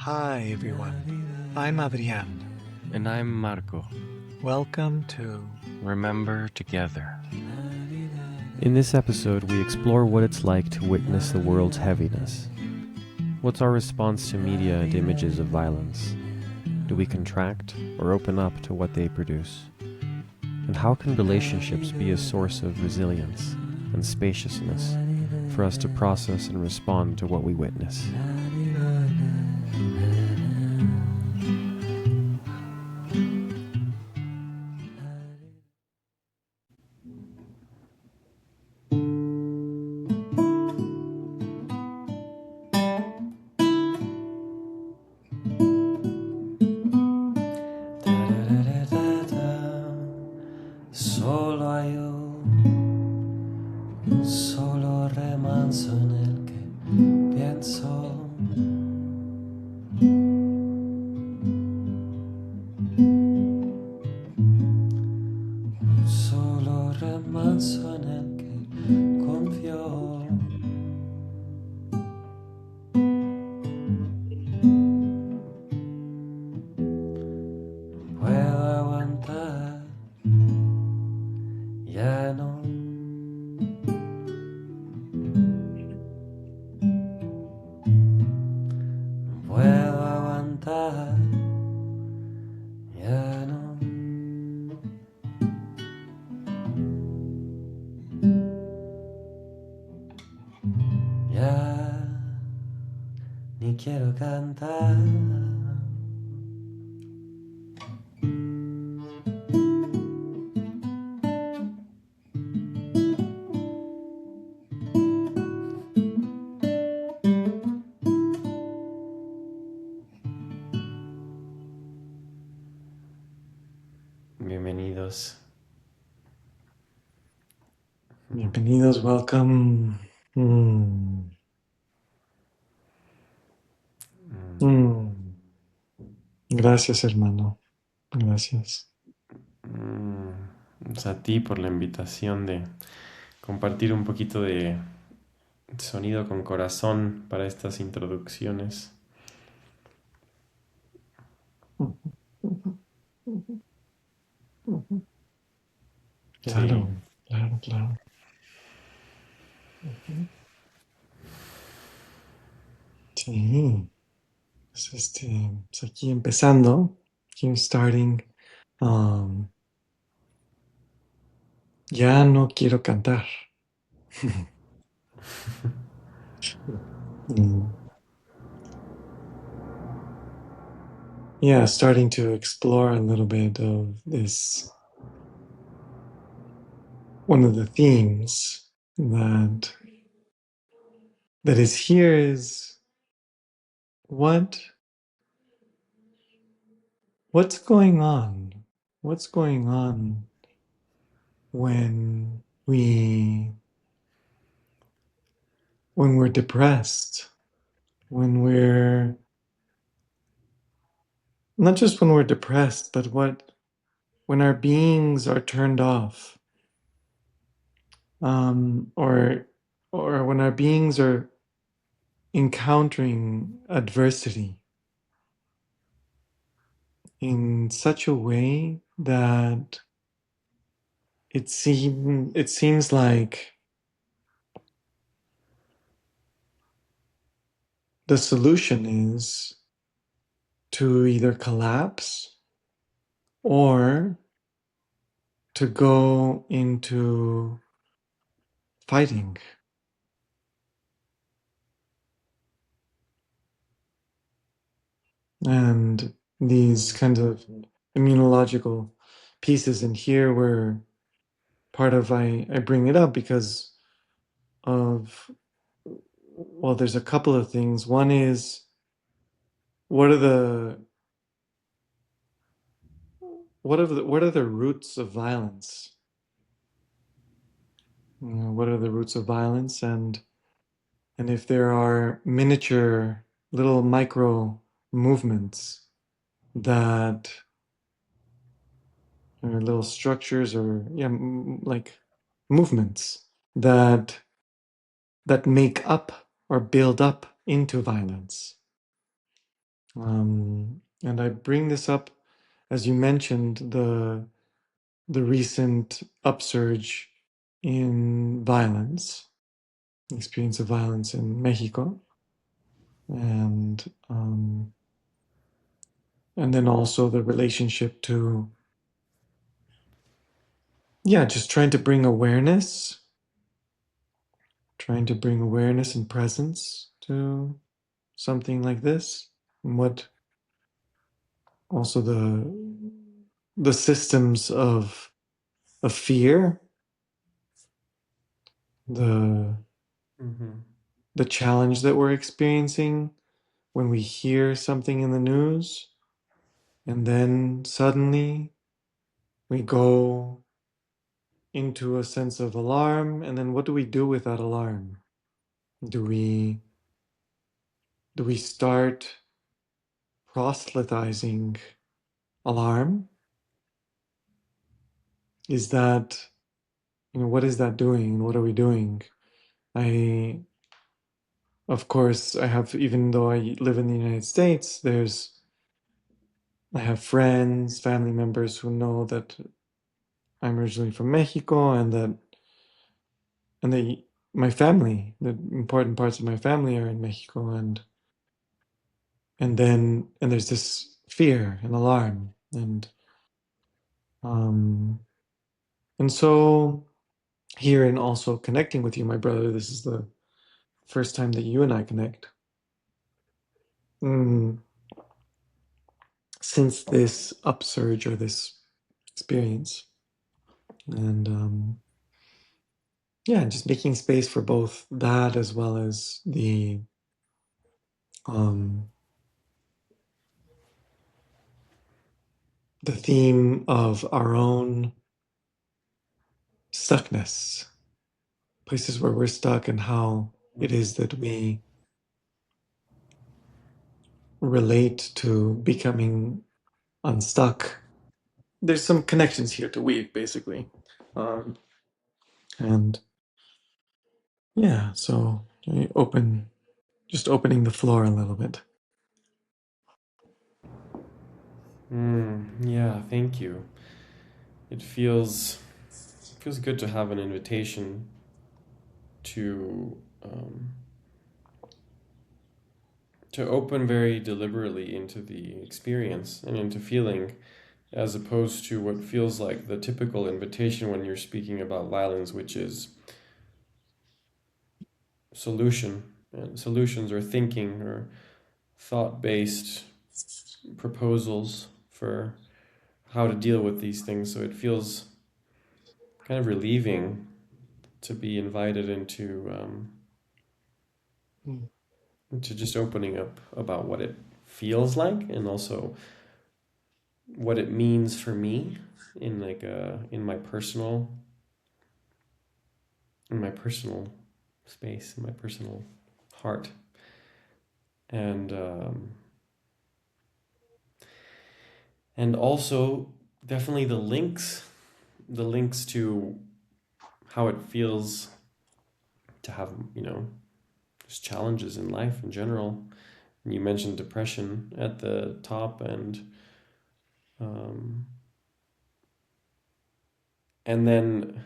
Hi everyone, I'm Adrian. And I'm Marco. Welcome to Remember Together. In this episode, we explore what it's like to witness the world's heaviness. What's our response to media and images of violence? Do we contract or open up to what they produce? And how can relationships be a source of resilience and spaciousness for us to process and respond to what we witness? Solo hay un solo remanso en el que pienso. Un solo remanso en el que confío. No puedo aguantar, ya no. No puedo aguantar, ya no. Ya ni quiero cantar. Bienvenidos. Bienvenidos, welcome. Gracias, hermano. Gracias. A ti por la invitación de compartir un poquito de sonido con corazón para estas introducciones. Claro, Sí. claro. Sí. Pues pues aquí empezando. Here starting. Ya no quiero cantar. Yeah, starting to explore a little bit of this. One of the themes that is here is what's going on? What's going on when we're depressed, when we're not just when we're depressed, but when our beings are turned off, or when our beings are encountering adversity in such a way that it seems like the solution is to either collapse or to go into fighting. And these kinds of immunological pieces in here were part of, I bring it up because of, well, there's a couple of things. One is, what are the roots of violence? What are the roots of violence? And if there are miniature little micro movements that are little structures or like movements that make up or build up into violence. And I bring this up, as you mentioned, the recent upsurge in violence, experience of violence in Mexico, and then also the relationship to, just trying to bring awareness and presence to something like this, and what also the systems of fear, the Mm-hmm. the challenge that we're experiencing when we hear something in the news, and then suddenly we go into a sense of alarm, and then what do we do with that alarm? Do we start proselytizing alarm? Is that, what is that doing? What are we doing? I Of course, I have, even though I live in the United States, I have friends, family members who know that I'm originally from Mexico, and my family, the important parts of my family are in Mexico, and there's this fear and alarm, um, and so here, and also connecting with you, my brother, this is the first time that you and I connect. Mm, since this upsurge or this experience. And just making space for both that, as well as um, the theme of our own stuckness, places where we're stuck, and how it is that we relate to becoming unstuck. There's some connections here to weave, basically. Um, and so just opening the floor a little bit. Yeah, thank you. It feels good to have an invitation to to open very deliberately into the experience and into feeling, as opposed to what feels like the typical invitation when you're speaking about violence, which is solutions or thinking or thought-based proposals for how to deal with these things. So it feels kind of relieving to be invited into just opening up about what it feels like, and also what it means for me in in my personal space, in my personal heart, and also definitely the links to how it feels to have just challenges in life in general. And you mentioned depression at the top, um, and then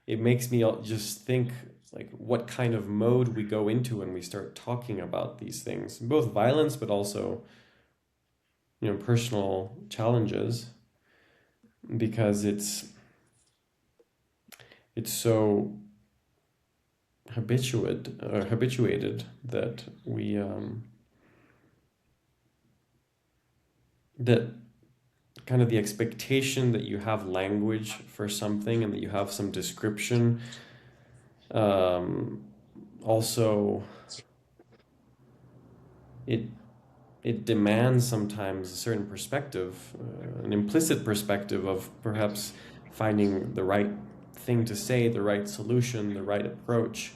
it makes me just think like what kind of mode we go into when we start talking about these things, both violence but also personal challenges, because it's so habituated that we that kind of the expectation that you have language for something and that you have some description, um, also it it demands sometimes a certain perspective, an implicit perspective of perhaps finding the right thing to say, the right solution, the right approach,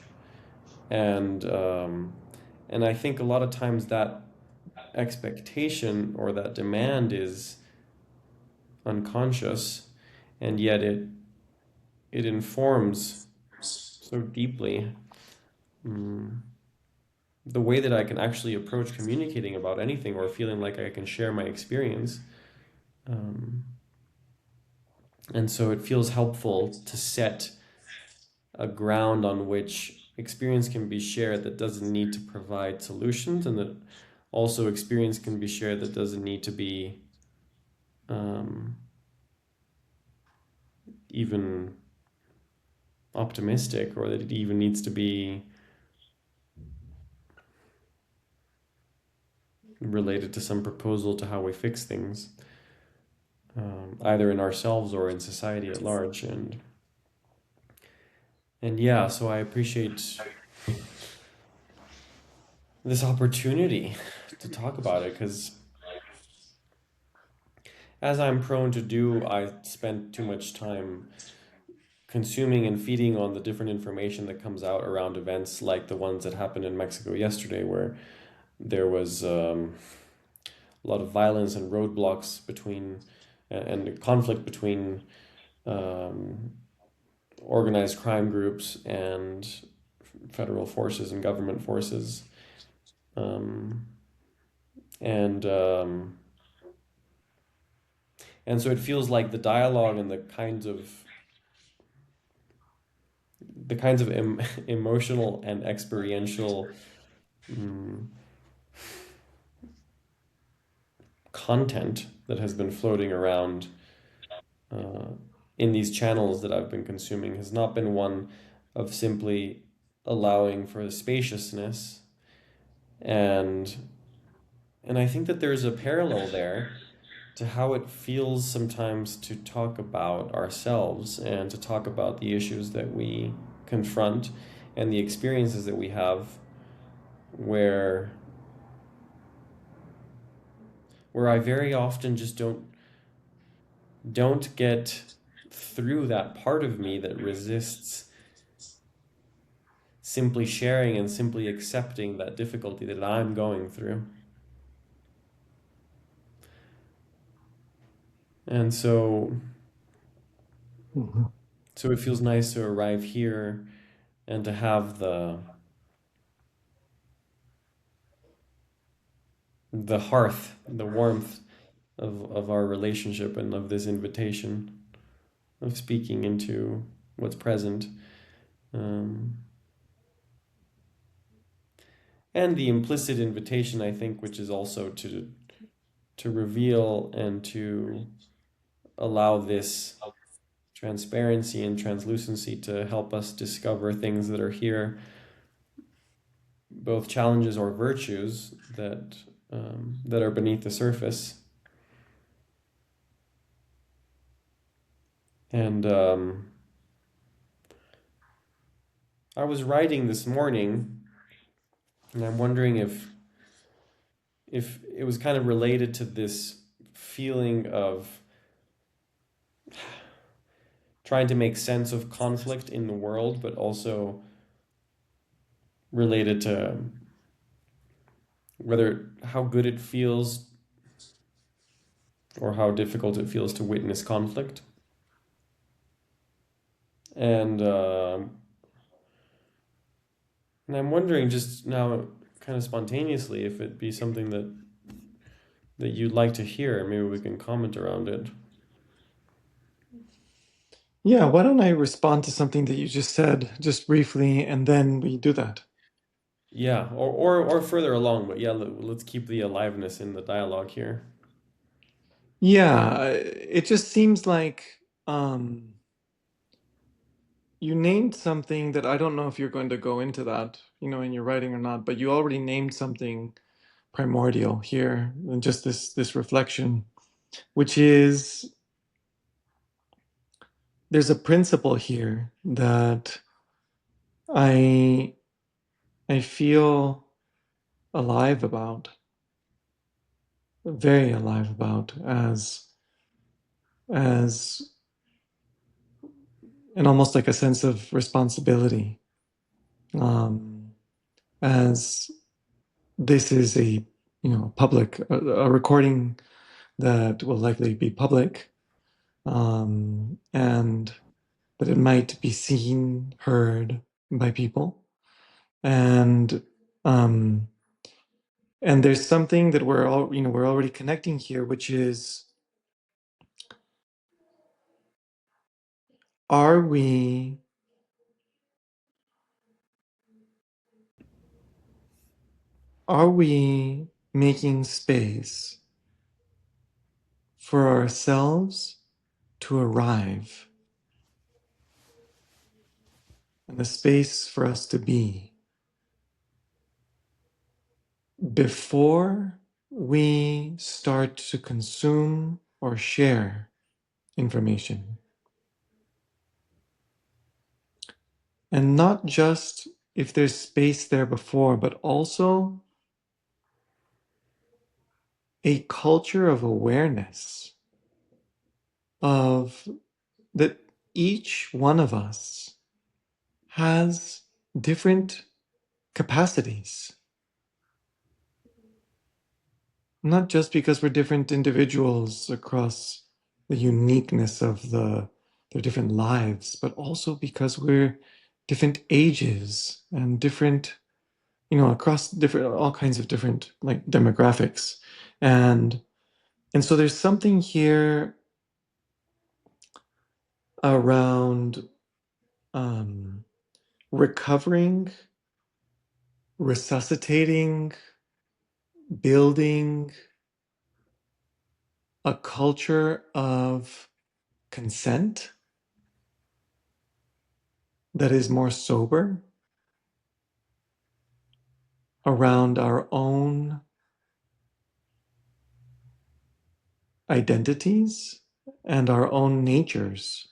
and I think a lot of times that expectation or that demand is unconscious, and yet it informs so deeply. Mm. the way that I can actually approach communicating about anything or feeling like I can share my experience. Um, and so it feels helpful to set a ground on which experience can be shared that doesn't need to provide solutions, and that also experience can be shared that doesn't need to be um, even optimistic, or that it even needs to be related to some proposal to how we fix things, either in ourselves or in society at large. And yeah, so I appreciate this opportunity to talk about it, because as I'm prone to do, I spend too much time consuming and feeding on the different information that comes out around events like the ones that happened in Mexico yesterday, where there was a lot of violence and roadblocks between and conflict between um, organized crime groups and federal forces and government forces. Um, and and so it feels like the dialogue and the kinds of emotional and experiential um, content that has been floating around uh, in these channels that I've been consuming has not been one of simply allowing for the spaciousness, and I think that there's a parallel there to how it feels sometimes to talk about ourselves and to talk about the issues that we confront and the experiences that we have, where I very often just don't get through that part of me that resists simply sharing and simply accepting that difficulty that I'm going through. And Mhm. so it feels nice to arrive here and to have the hearth, the warmth of our relationship and of this invitation of speaking into what's present. Um, and the implicit invitation, I think, which is also to reveal and to allow this transparency and translucency to help us discover things that are here, both challenges or virtues that are beneath the surface. And I was writing this morning, and I'm wondering if it was kind of related to this feeling of trying to make sense of conflict in the world, but also related to whether how good it feels or how difficult it feels to witness conflict. And and I'm wondering just now, kind of spontaneously, if it'd be something that you'd like to hear. Maybe we can comment around it. Yeah, why don't I respond to something that you just said just briefly, and then we do that? Yeah, or further along, but yeah, let's keep the aliveness in the dialogue here. Yeah, it just seems like um, you named something that I don't know if you're going to go into that, in your writing or not, but you already named something primordial here, and just this reflection, which is there's a principle here that I I feel alive about, very alive about, as and almost like a sense of responsibility, um, as this is a recording that will likely be public, and that it might be seen, heard by people, and And there's something that we're already connecting here, which is, are we making space for ourselves to arrive, and the space for us to be, before we start to consume or share information? And not just if there's space there before, but also a culture of awareness of that each one of us has different capacities, not just because we're different individuals across the uniqueness of their different lives, but also because we're different ages and different, across different, all kinds of different like demographics. And so there's something here around recovering, resuscitating, building a culture of consent that is more sober around our own identities and our own natures.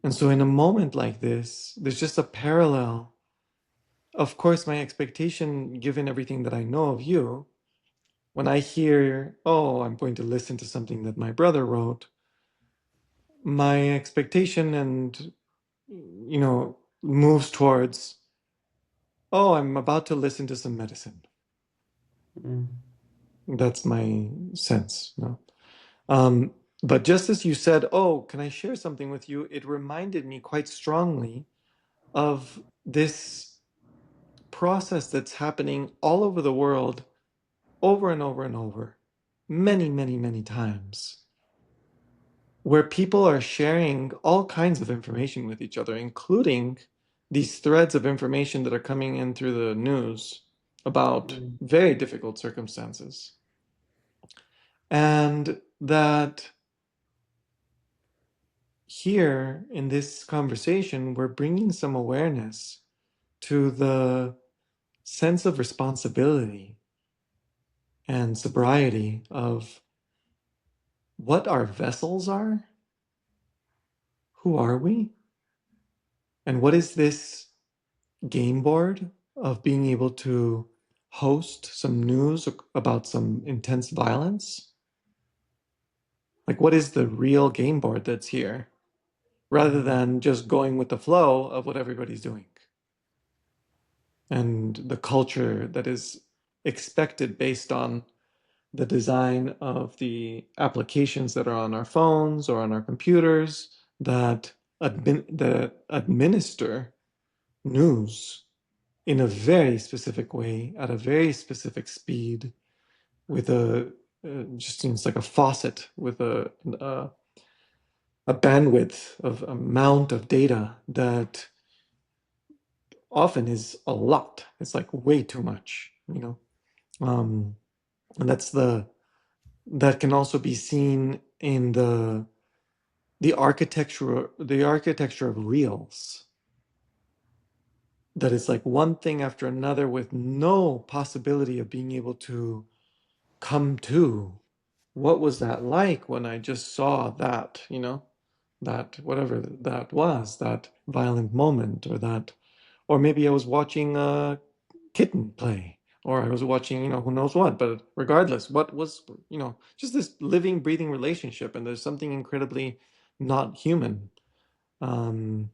And so, in a moment like this, there's just a parallel. Of course, my expectation, given everything that I know of you, when I hear, oh, I'm going to listen to something that my brother wrote, my expectation and, moves towards, oh, I'm about to listen to some medicine. Mm. That's my sense. No? But just as you said, oh, can I share something with you? It reminded me quite strongly of this process that's happening all over the world, over and over and over, many, many, many times, where people are sharing all kinds of information with each other, including these threads of information that are coming in through the news about Mm. very difficult circumstances. And that here in this conversation, we're bringing some awareness to the sense of responsibility and sobriety of what our vessels are, who are we, and what is this game board of being able to host some news about some intense violence? Like, what is the real game board that's here, rather than just going with the flow of what everybody's doing and the culture that is expected based on the design of the applications that are on our phones or on our computers that administer news in a very specific way at a very specific speed with a just seems like a faucet with a bandwidth of amount of data that often is a lot. It's like way too much, and that can also be seen in the architecture of reels, that is like one thing after another with no possibility of being able to come to what was that like when I just saw that, that whatever that was, that violent moment, or maybe I was watching a kitten play, or I was watching, who knows what, but regardless, what was, just this living, breathing relationship. And there's something incredibly not human, um,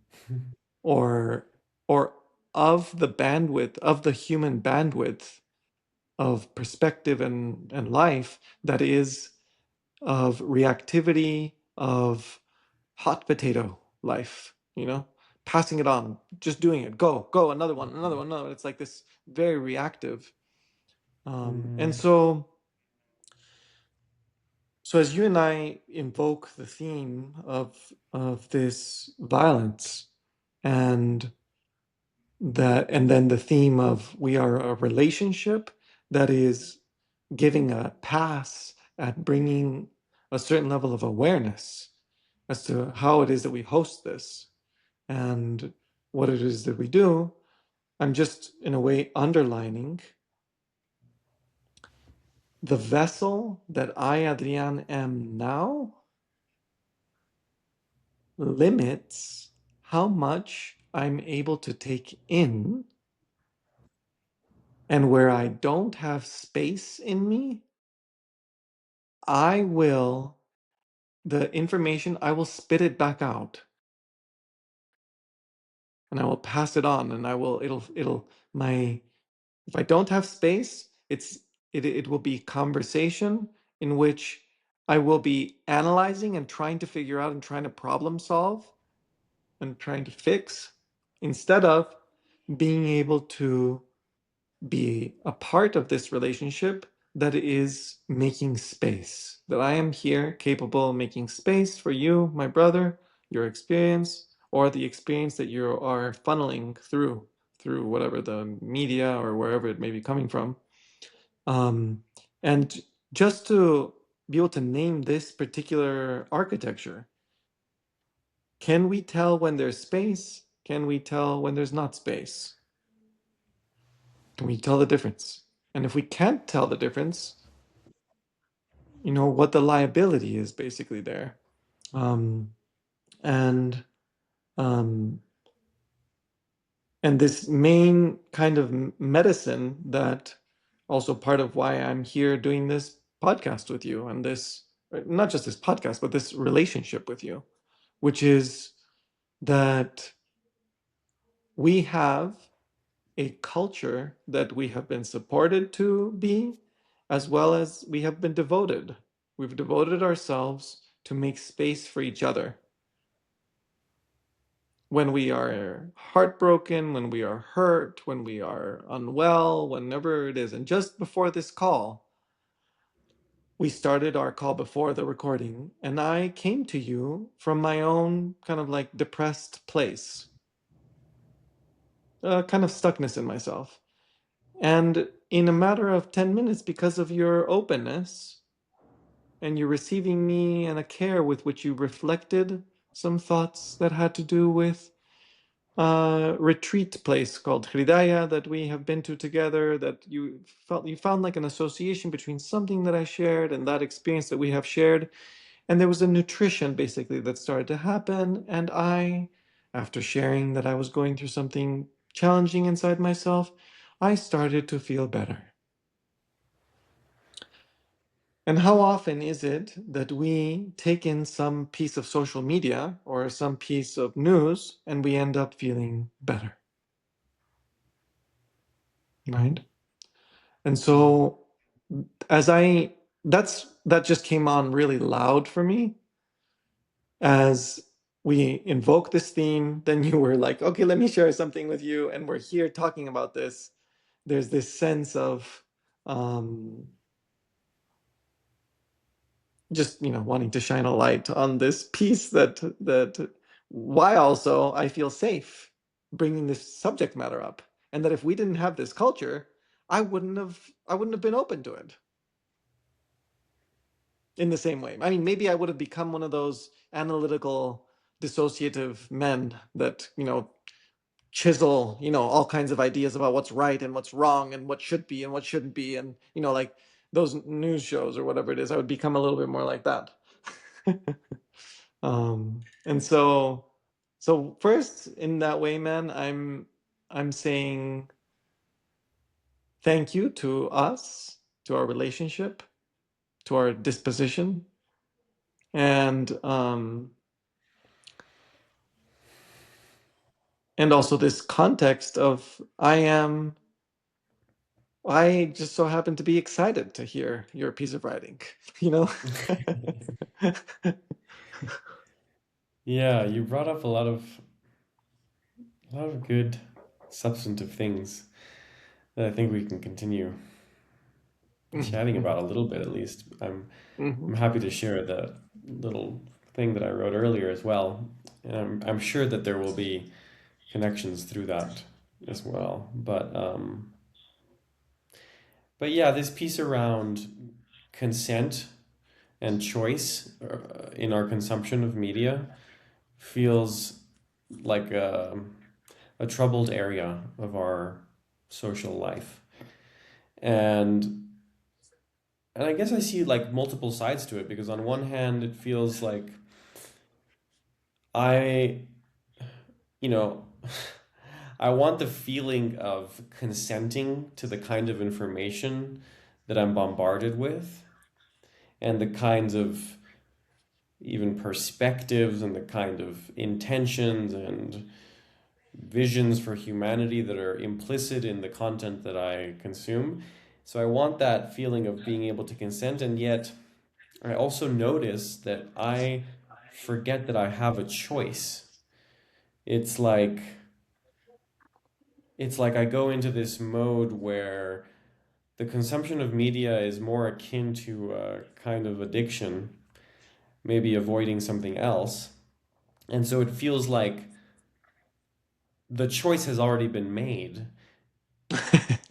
or, or of the bandwidth, of the human bandwidth of perspective and life that is of reactivity, of hot potato life, passing it on, just doing it, go, another one, another one, another one. It's like this very reactive. And so as you and I invoke the theme of this violence, and then the theme of we are a relationship that is giving a pass at bringing a certain level of awareness as to how it is that we host this and what it is that we do. I'm just in a way underlining the vessel that I, Adrian, am now limits how much I'm able to take in, and where I don't have space in me, I will, the information, I will spit it back out, and I will pass it on, and if I don't have space, it will be conversation in which I will be analyzing and trying to figure out and trying to problem solve and trying to fix, instead of being able to be a part of this relationship that is making space. That I am here capable of making space for you, my brother, your experience, or the experience that you are funneling through whatever the media or wherever it may be coming from. And just to be able to name this particular architecture, can we tell when there's space? Can we tell when there's not space? Can we tell the difference? And if we can't tell the difference, what the liability is basically there. Um, and um, and this main kind of medicine, that also part of why I'm here doing this podcast with you, and this, not just this podcast, but this relationship with you, which is that we have a culture that we have been supported to be, as well as we have been devoted. We've devoted ourselves to make space for each other. When we are heartbroken, when we are hurt, when we are unwell, whenever it is. And just before this call, we started our call before the recording, and I came to you from my own kind of like depressed place, kind of stuckness in myself. And in a matter of 10 minutes, because of your openness and you receiving me and a care with which you reflected some thoughts that had to do with a retreat place called Hridaya that we have been to together, that you found like an association between something that I shared and that experience that we have shared. And there was a nutrition basically that started to happen. And I, after sharing that I was going through something challenging inside myself, I started to feel better. And how often is it that we take in some piece of social media or some piece of news and we end up feeling better, right? And so that just came on really loud for me as we invoke this theme. Then you were like, okay, let me share something with you. And we're here talking about this. There's this sense of just wanting to shine a light on this piece, that why also I feel safe bringing this subject matter up, and that if we didn't have this culture, I wouldn't have been open to it in the same way. I mean, maybe I would have become one of those analytical, dissociative men that chisel all kinds of ideas about what's right and what's wrong and what should be and what shouldn't be, and like those news shows or whatever it is. I would become a little bit more like that. And so first, in that way, man, I'm saying thank you to us, to our relationship, to our disposition, and also this context of I just so happen to be excited to hear your piece of writing, you know? Yeah, you brought up a lot of A lot of good substantive things that I think we can continue chatting Mhm. about a little bit at least. I'm Mhm. happy to share the little thing that I wrote earlier as well. And I'm sure that there will be connections through that as well. But yeah, this piece around consent and choice in our consumption of media feels like a troubled area of our social life. And and I guess I see like multiple sides to it because on one hand it feels like I, you know, I want the feeling of consenting to the kind of information that I'm bombarded with and the kinds of even perspectives and the kind of intentions and visions for humanity that are implicit in the content that I consume. So I want that feeling of being able to consent, and yet I also notice that I forget that I have a choice. It's like it's like I go into this mode where the consumption of media is more akin to a kind of addiction, maybe avoiding something else. And so it feels like the choice has already been made.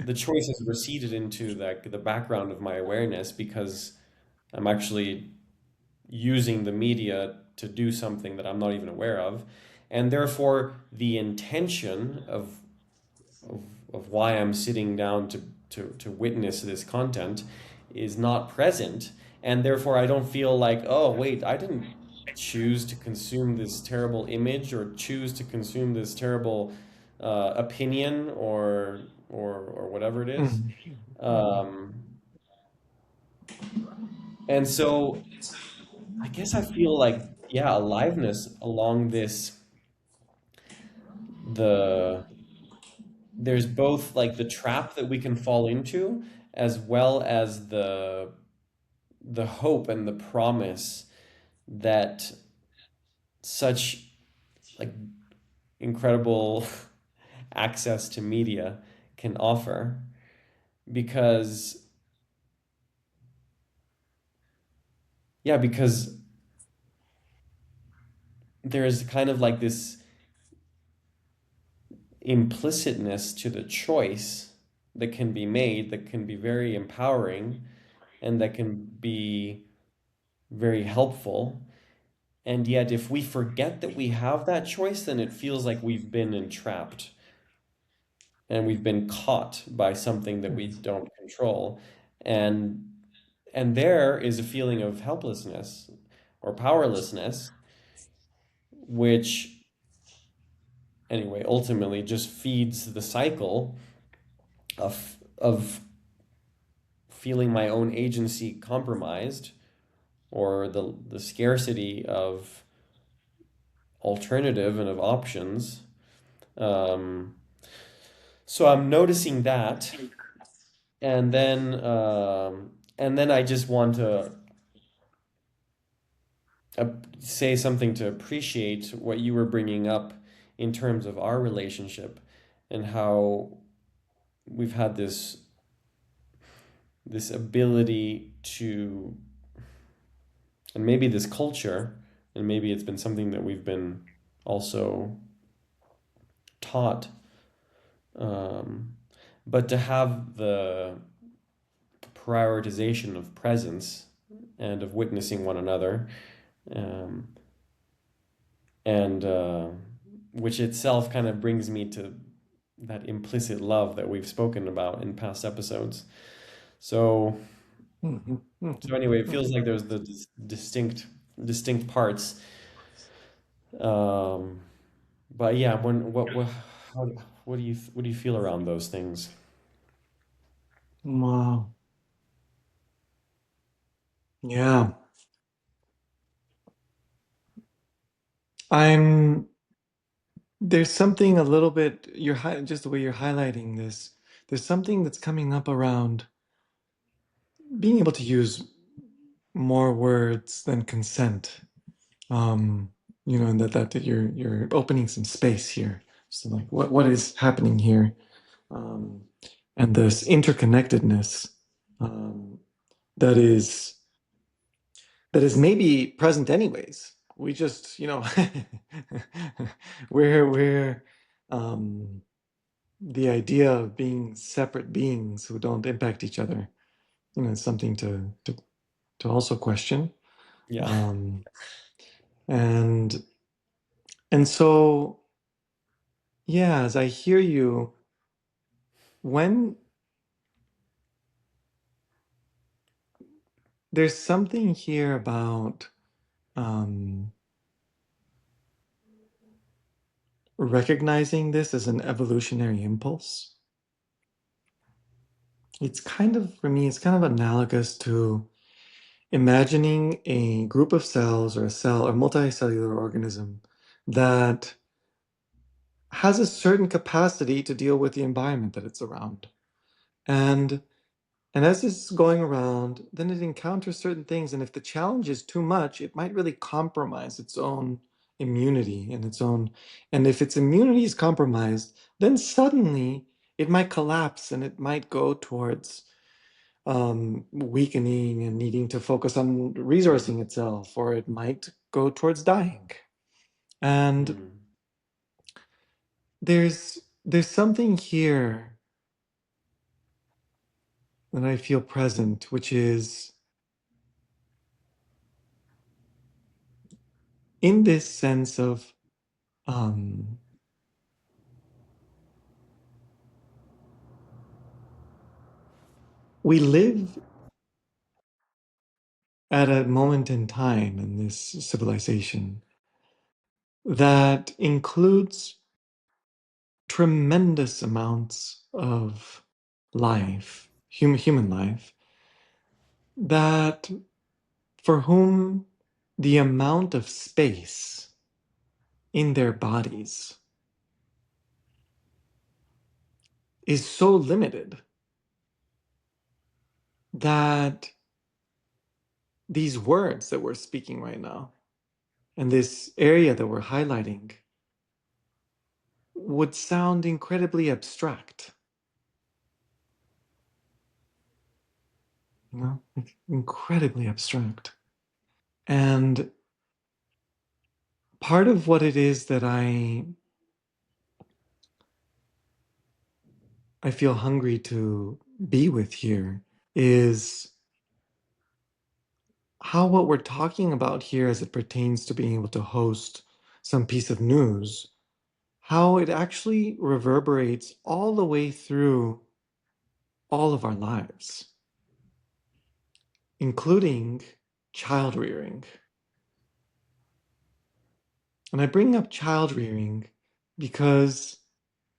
The choice has receded into the background of my awareness because I'm actually using the media to do something that I'm not even aware of. And therefore, the intention of, of why I'm sitting down to witness this content is not present. And therefore, I don't feel like, oh, wait, I didn't choose to consume this terrible image or choose to consume this terrible opinion or whatever it is. Mhm. Um, and so I guess I feel like, yeah, aliveness along this, the there's both like the trap that we can fall into as well as the hope and the promise that such like incredible access to media can offer because because there's kind of like this implicitness to the choice that can be made that can be very empowering and that can be very helpful. And yet, if we forget that we have that choice, then it feels like we've been entrapped and we've been caught by something that we don't control. And and there is a feeling of helplessness or powerlessness, which anyway ultimately just feeds the cycle of feeling my own agency compromised or the scarcity of alternative and of options. Um, so I'm noticing that, and then I just want to uh, say something to appreciate what you were bringing up in terms of our relationship and how we've had this ability to, and maybe this culture, and maybe it's been something that we've been also taught, um, but to have the prioritization of presence and of witnessing one another, um, and which itself kind of brings me to that implicit love that we've spoken about in past episodes. So, Mhm. so Mhm. anyway, it feels Mhm. like there's the distinct parts. Um, but yeah, how, what do you feel around those things? Wow. Yeah. I'm There's something a little bit just the way you're highlighting this. There's something that's coming up around being able to use more words than consent. Um, and that you're opening some space here. So like what is happening here, um, and this interconnectedness um, that is maybe present anyways. We just, we're the idea of being separate beings who don't impact each other, is something to also question. Yeah. Um, and so, yeah, as I hear you, when there's something here about recognizing this as an evolutionary impulse. It's kind of, for me, it's kind of analogous to imagining a group of cells or a cell or multicellular organism that has a certain capacity to deal with the environment that it's around. And as it's going around, then it encounters certain things. And if the challenge is too much, it might really compromise its own immunity and its own. And if its immunity is compromised, then suddenly it might collapse and it might go towards weakening and needing to focus on resourcing itself, or it might go towards dying. And there's something here that I feel present, which is in this sense of we live at a moment in time in this civilization that includes tremendous amounts of life, human life, that for whom the amount of space in their bodies is so limited that these words that we're speaking right now and this area that we're highlighting would sound incredibly abstract, like incredibly abstract. And part of what it is that I feel hungry to be with here is how what we're talking about here as it pertains to being able to host some piece of news, how it actually reverberates all the way through all of our lives, including child rearing. And I bring up child rearing because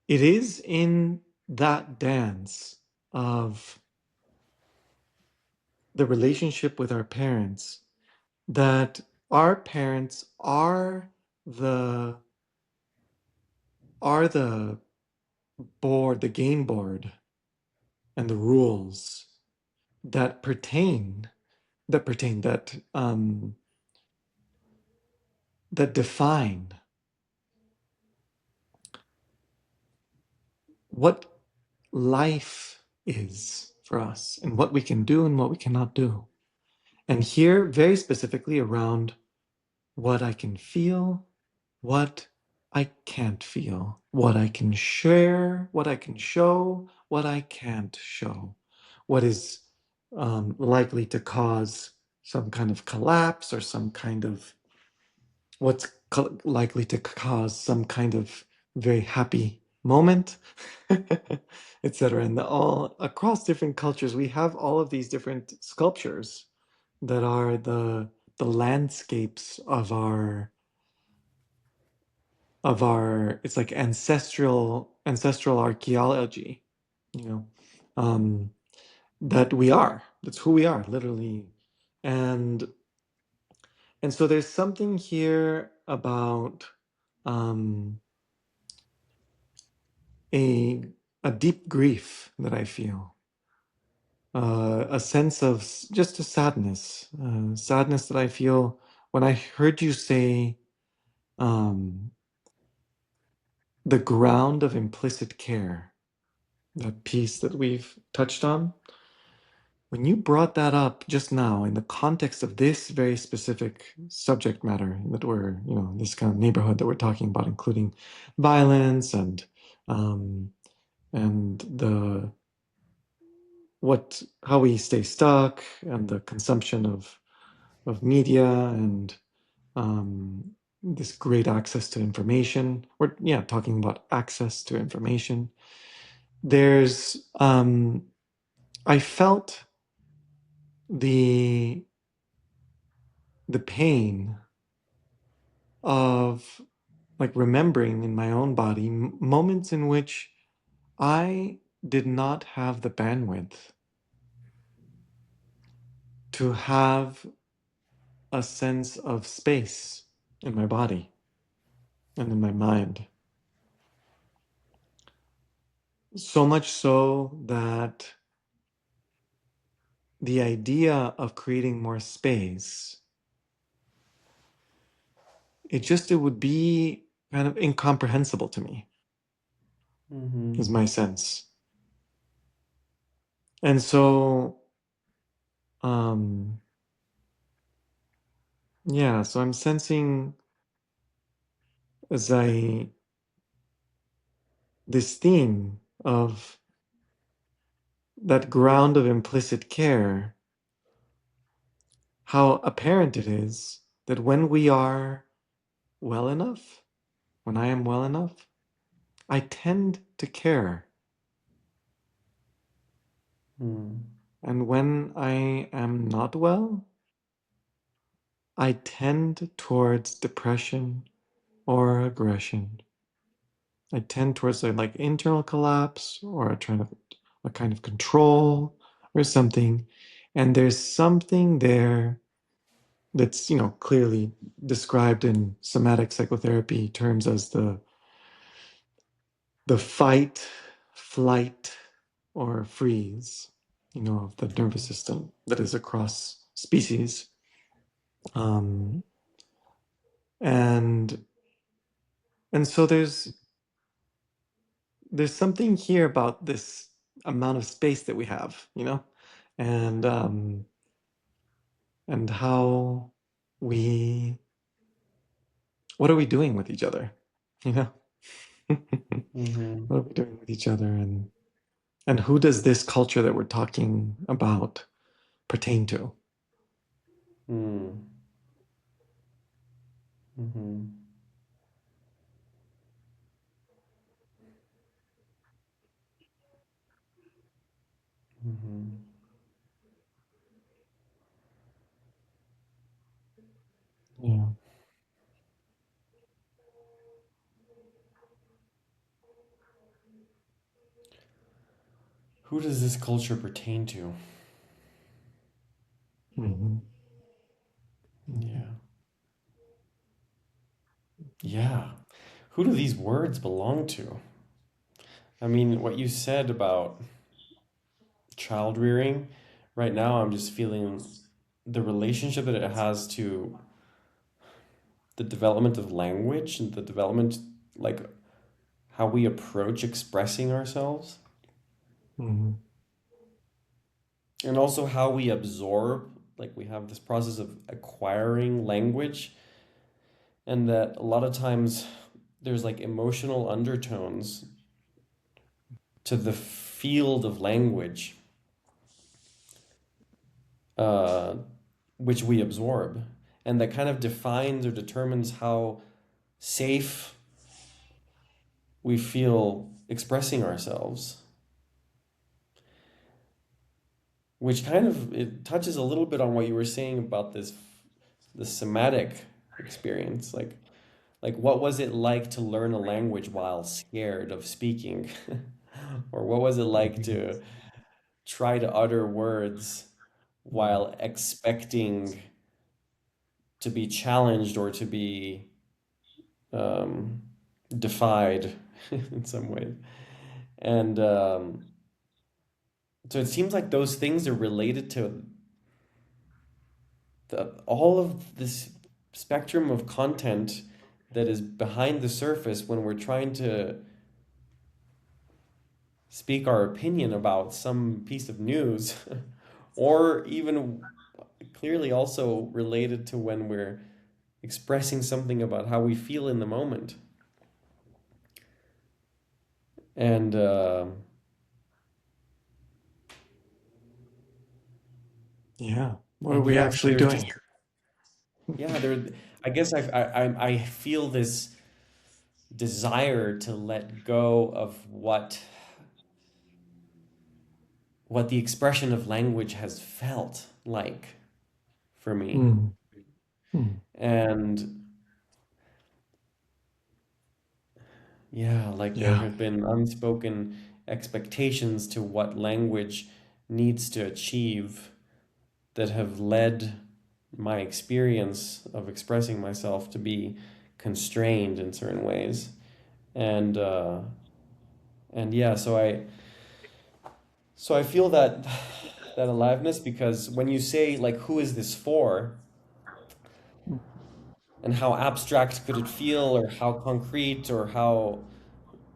it is in that dance of the relationship with our parents that our parents the are the board, the game board, and the rules that that define what life is for us and what we can do and what we cannot do. And here, very specifically around what I can feel, what I can't feel, what I can share, what I can show, what I can't show, what is likely to cause some kind of collapse or some kind of likely to cause some kind of very happy moment, etc. And all across different cultures, we have all of these different sculptures that are the landscapes of our it's like ancestral archaeology, you know, that's who we are literally. And so there's something here about um a deep grief that I feel, a sense of just a sadness, sadness that I feel when I heard you say the ground of implicit care, that piece that we've touched on, when you brought that up just now in the context of this very specific subject matter that we're, this kind of neighborhood that we're talking about, including violence um, and how we stay stuck and the consumption of media and this great access to information. We're talking about access to information. There's I felt the pain of like remembering in my own body moments in which I did not have the bandwidth to have a sense of space in my body and in my mind. So much so that the idea of creating more space, it would be kind of incomprehensible to me, Mm-hmm. is my sense. And so, um, so I'm sensing as this theme of that ground of implicit care, how apparent it is that when we are well enough, when I am well enough, I tend to care. Mm. And when I am not well, I tend towards depression or aggression. I tend towards like internal collapse or a kind of control or something. And there's something there that's clearly described in somatic psychotherapy terms as the fight, flight, or freeze, of the nervous system that is across species. Um, and and so there's something here about this amount of space that we have, and how we what are we doing with each other, you know? Mm-hmm. What are we doing with each other, and who does this culture that we're talking about pertain to? Mm. Mm-hmm. Mm-hmm. Yeah. Who does this culture pertain to? Mm-hmm. Yeah. Yeah. Who do these words belong to? I mean, what you said about child rearing, right now I'm just feeling the relationship that it has to the development of language and the development, like how we approach expressing ourselves, Mm-hmm. and also how we absorb, like we have this process of acquiring language, and that a lot of times there's like emotional undertones to the field of language, uh, which we absorb, and that kind of defines or determines how safe we feel expressing ourselves, which kind of it touches a little bit on what you were saying about this somatic experience, like what was it like to learn a language while scared of speaking, or what was it like to try to utter words while expecting to be challenged or to be um, defied in some ways. And so it seems like those things are related to all of this spectrum of content that is behind the surface when we're trying to speak our opinion about some piece of news, or even clearly also related to when we're expressing something about how we feel in the moment. And Yeah. What are and we yeah, so actually there's just doing? yeah, there. I guess I feel this desire to let go of what the expression of language has felt like for me. Mm. Mm. And yeah, like there Yeah. have been unspoken expectations to what language needs to achieve that have led my experience of expressing myself to be constrained in certain ways. And and yeah, so I feel that aliveness, because when you say like who is this for, and how abstract could it feel, or how concrete, or how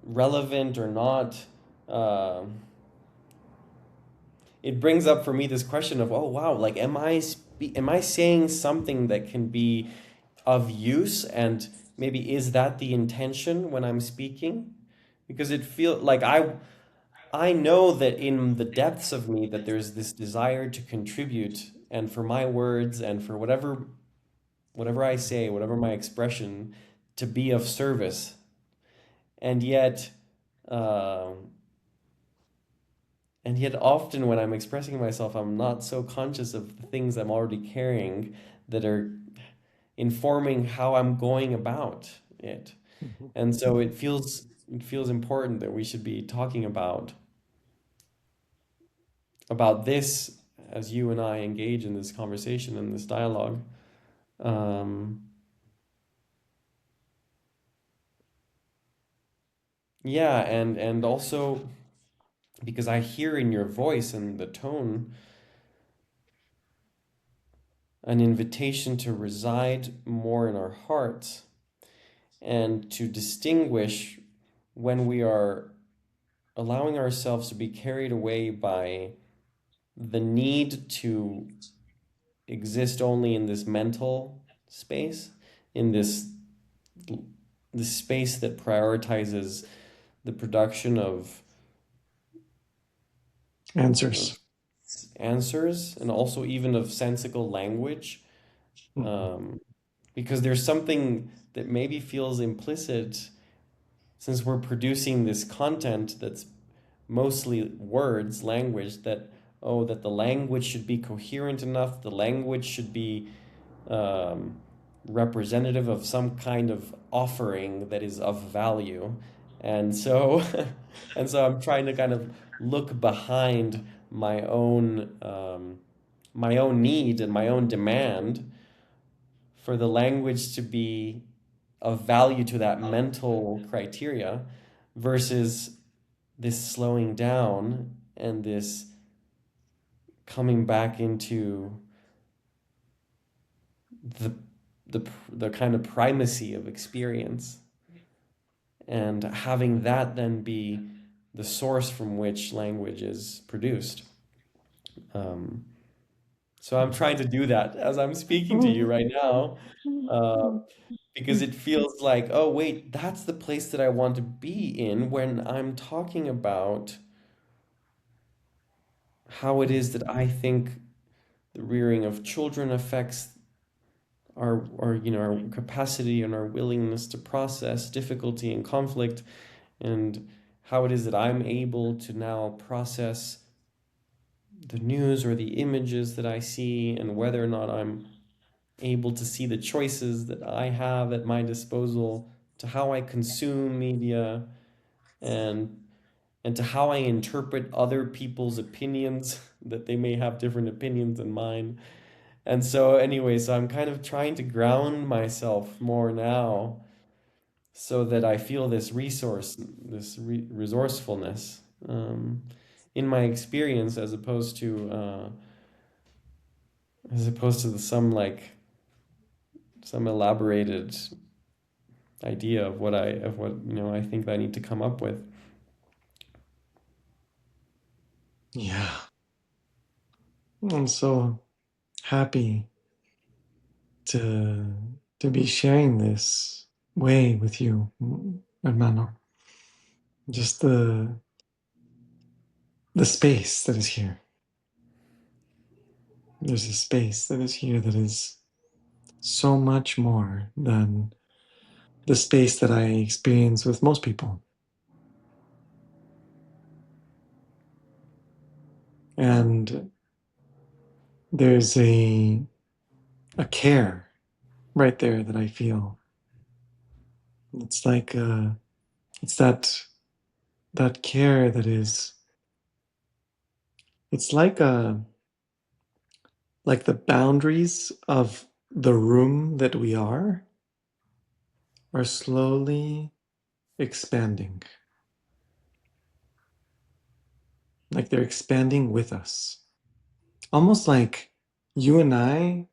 relevant or not, um it brings up for me this question of, oh wow, like am I saying something that can be of use, and maybe is that the intention when I'm speaking? Because it feel like I know that in the depths of me that there's this desire to contribute, and for my words and for whatever I say, whatever my expression, to be of service. And yet um and yet often when I'm expressing myself, I'm not so conscious of the things I'm already carrying that are informing how I'm going about it. Mhm. And so it feels important that we should be talking about this as you and I engage in this conversation and this dialogue. Um, yeah, and also because I hear in your voice and the tone an invitation to reside more in our hearts, and to distinguish when we are allowing ourselves to be carried away by the need to exist only in this mental space, in this space that prioritizes the production of Answers. answers, and also even of sensical language, Mhm. um, because there's something that maybe feels implicit, since we're producing this content that's mostly words, language, that oh, that the language should be coherent enough, the language should be um, representative of some kind of offering that is of value. And so and so I'm trying to kind of look behind my own need and my own demand for the language to be of value to that mental criteria, versus this slowing down and this coming back into the the kind of primacy of experience, and having that then be the source from which language is produced. Um, so I'm trying to do that as I'm speaking to you right now, uh, because it feels like, oh wait, that's the place that I want to be in when I'm talking about how it is that I think the rearing of children affects our capacity and our willingness to process difficulty and conflict, and how it is that I'm able to now process the news or the images that I see, and whether or not I'm able to see the choices that I have at my disposal, to how I consume media, and and to how I interpret other people's opinions that they may have different opinions than mine. And so anyway, so I'm kind of trying to ground myself more now, so that I feel this resourcefulness, in my experience, as opposed to some elaborated idea of what I think that I need to come up with. Yeah. I'm so happy to be sharing this way with you, hermano. Just the space that is here. There's a space that is here that is so much more than the space that I experience with most people. And there's a care right there that I feel. It's like it's that care that is, it's like the boundaries of the room that we are slowly expanding. Like they're expanding with us. Almost like you and I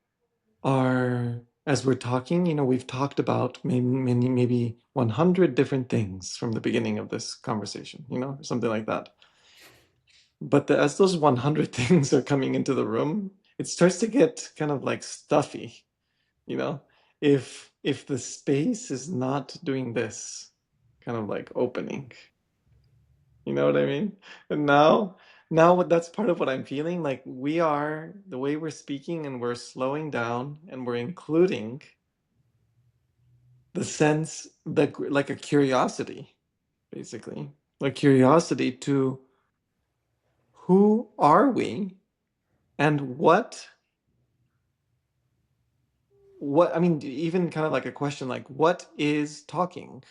are, as we're talking, we've talked about maybe 100 different things from the beginning of this conversation, something like that. But as those 100 things are coming into the room, it starts to get kind of like stuffy, you know? If the space is not doing this, kind of like opening, you know what I mean? And now that's part of what I'm feeling. Like the way we're speaking and we're slowing down and we're including the sense that, like a curiosity, basically, like curiosity to who are we and what I mean, even kind of like a question like, what is talking?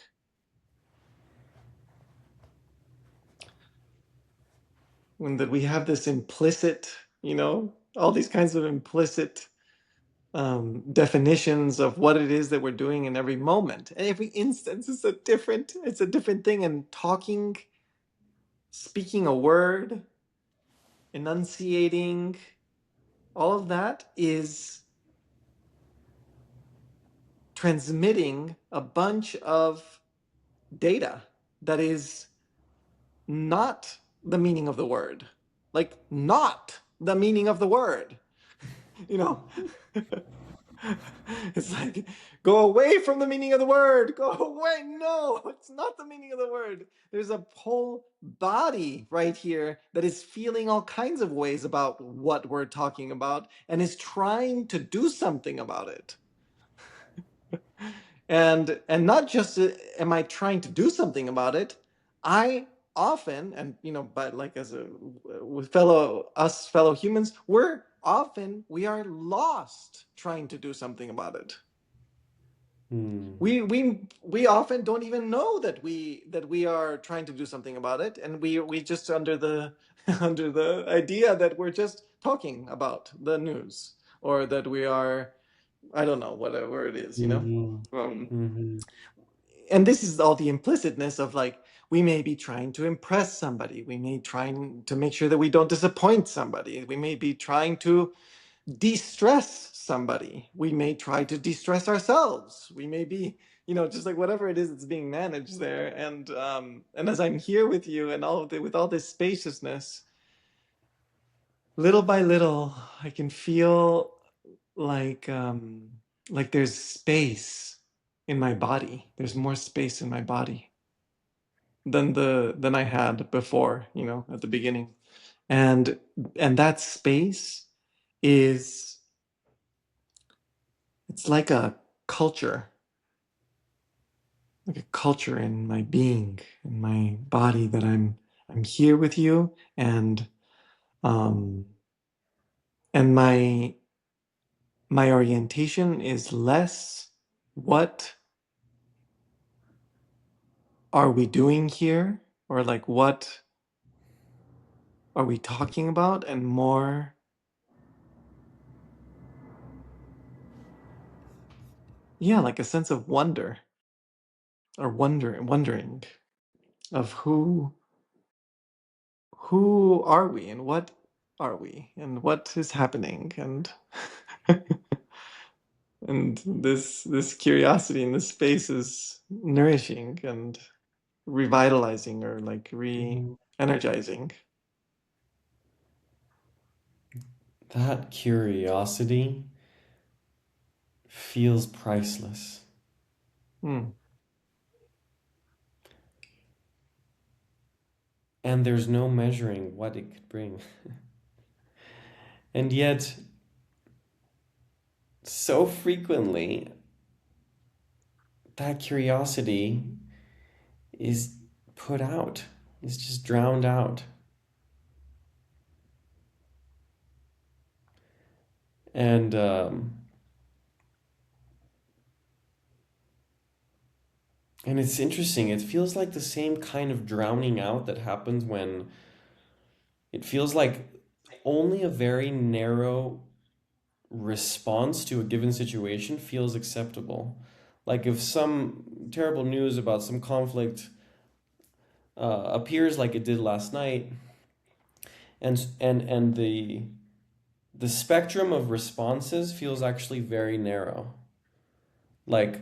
When that we have this implicit, all these kinds of implicit definitions of what it is that we're doing in every moment. And every instance is it's a different thing. And talking, speaking a word, enunciating, all of that is transmitting a bunch of data that is not the meaning of the word. Like, not the meaning of the word. You know? It's like, go away from the meaning of the word. Go away. No, it's not the meaning of the word. There's a whole body right here that is feeling all kinds of ways about what we're talking about and is trying to do something about it. And not just am I trying to do something about it, I often, and but like as a with fellow humans, we are lost trying to do something about it. We often don't even know that we are trying to do something about it, and we just under the under the idea that we're just talking about the news, or that we are, I don't know, whatever it is, and this is all the implicitness of, like, we may be trying to impress somebody, we may trying to make sure that we don't disappoint somebody, we may be trying to de-stress somebody, we may try to de-stress ourselves, we may be, just like whatever it is that's being managed there. And as I'm here with you and with all this spaciousness, little by little I can feel like there's space in my body, there's more space in my body than I had before, at the beginning. And that space is, it's like a culture, in my being, in my body, that I'm here with you. Um and my orientation is less, what are we doing here, or like, what are we talking about, and more, yeah, like a sense of wonder, or wondering of who are we, and what are we, and what is happening, and And this curiosity in this space is nourishing and revitalizing, or like Mhm. re-energizing. That curiosity feels priceless. Hmm. And there's no measuring what it could bring. And yet, so frequently, that curiosity is put out, is just drowned out. And and it's interesting. It feels like the same kind of drowning out that happens when it feels like only a very narrow response to a given situation feels acceptable. Like if some terrible news about some conflict appears like it did last night, and the spectrum of responses feels actually very narrow. Like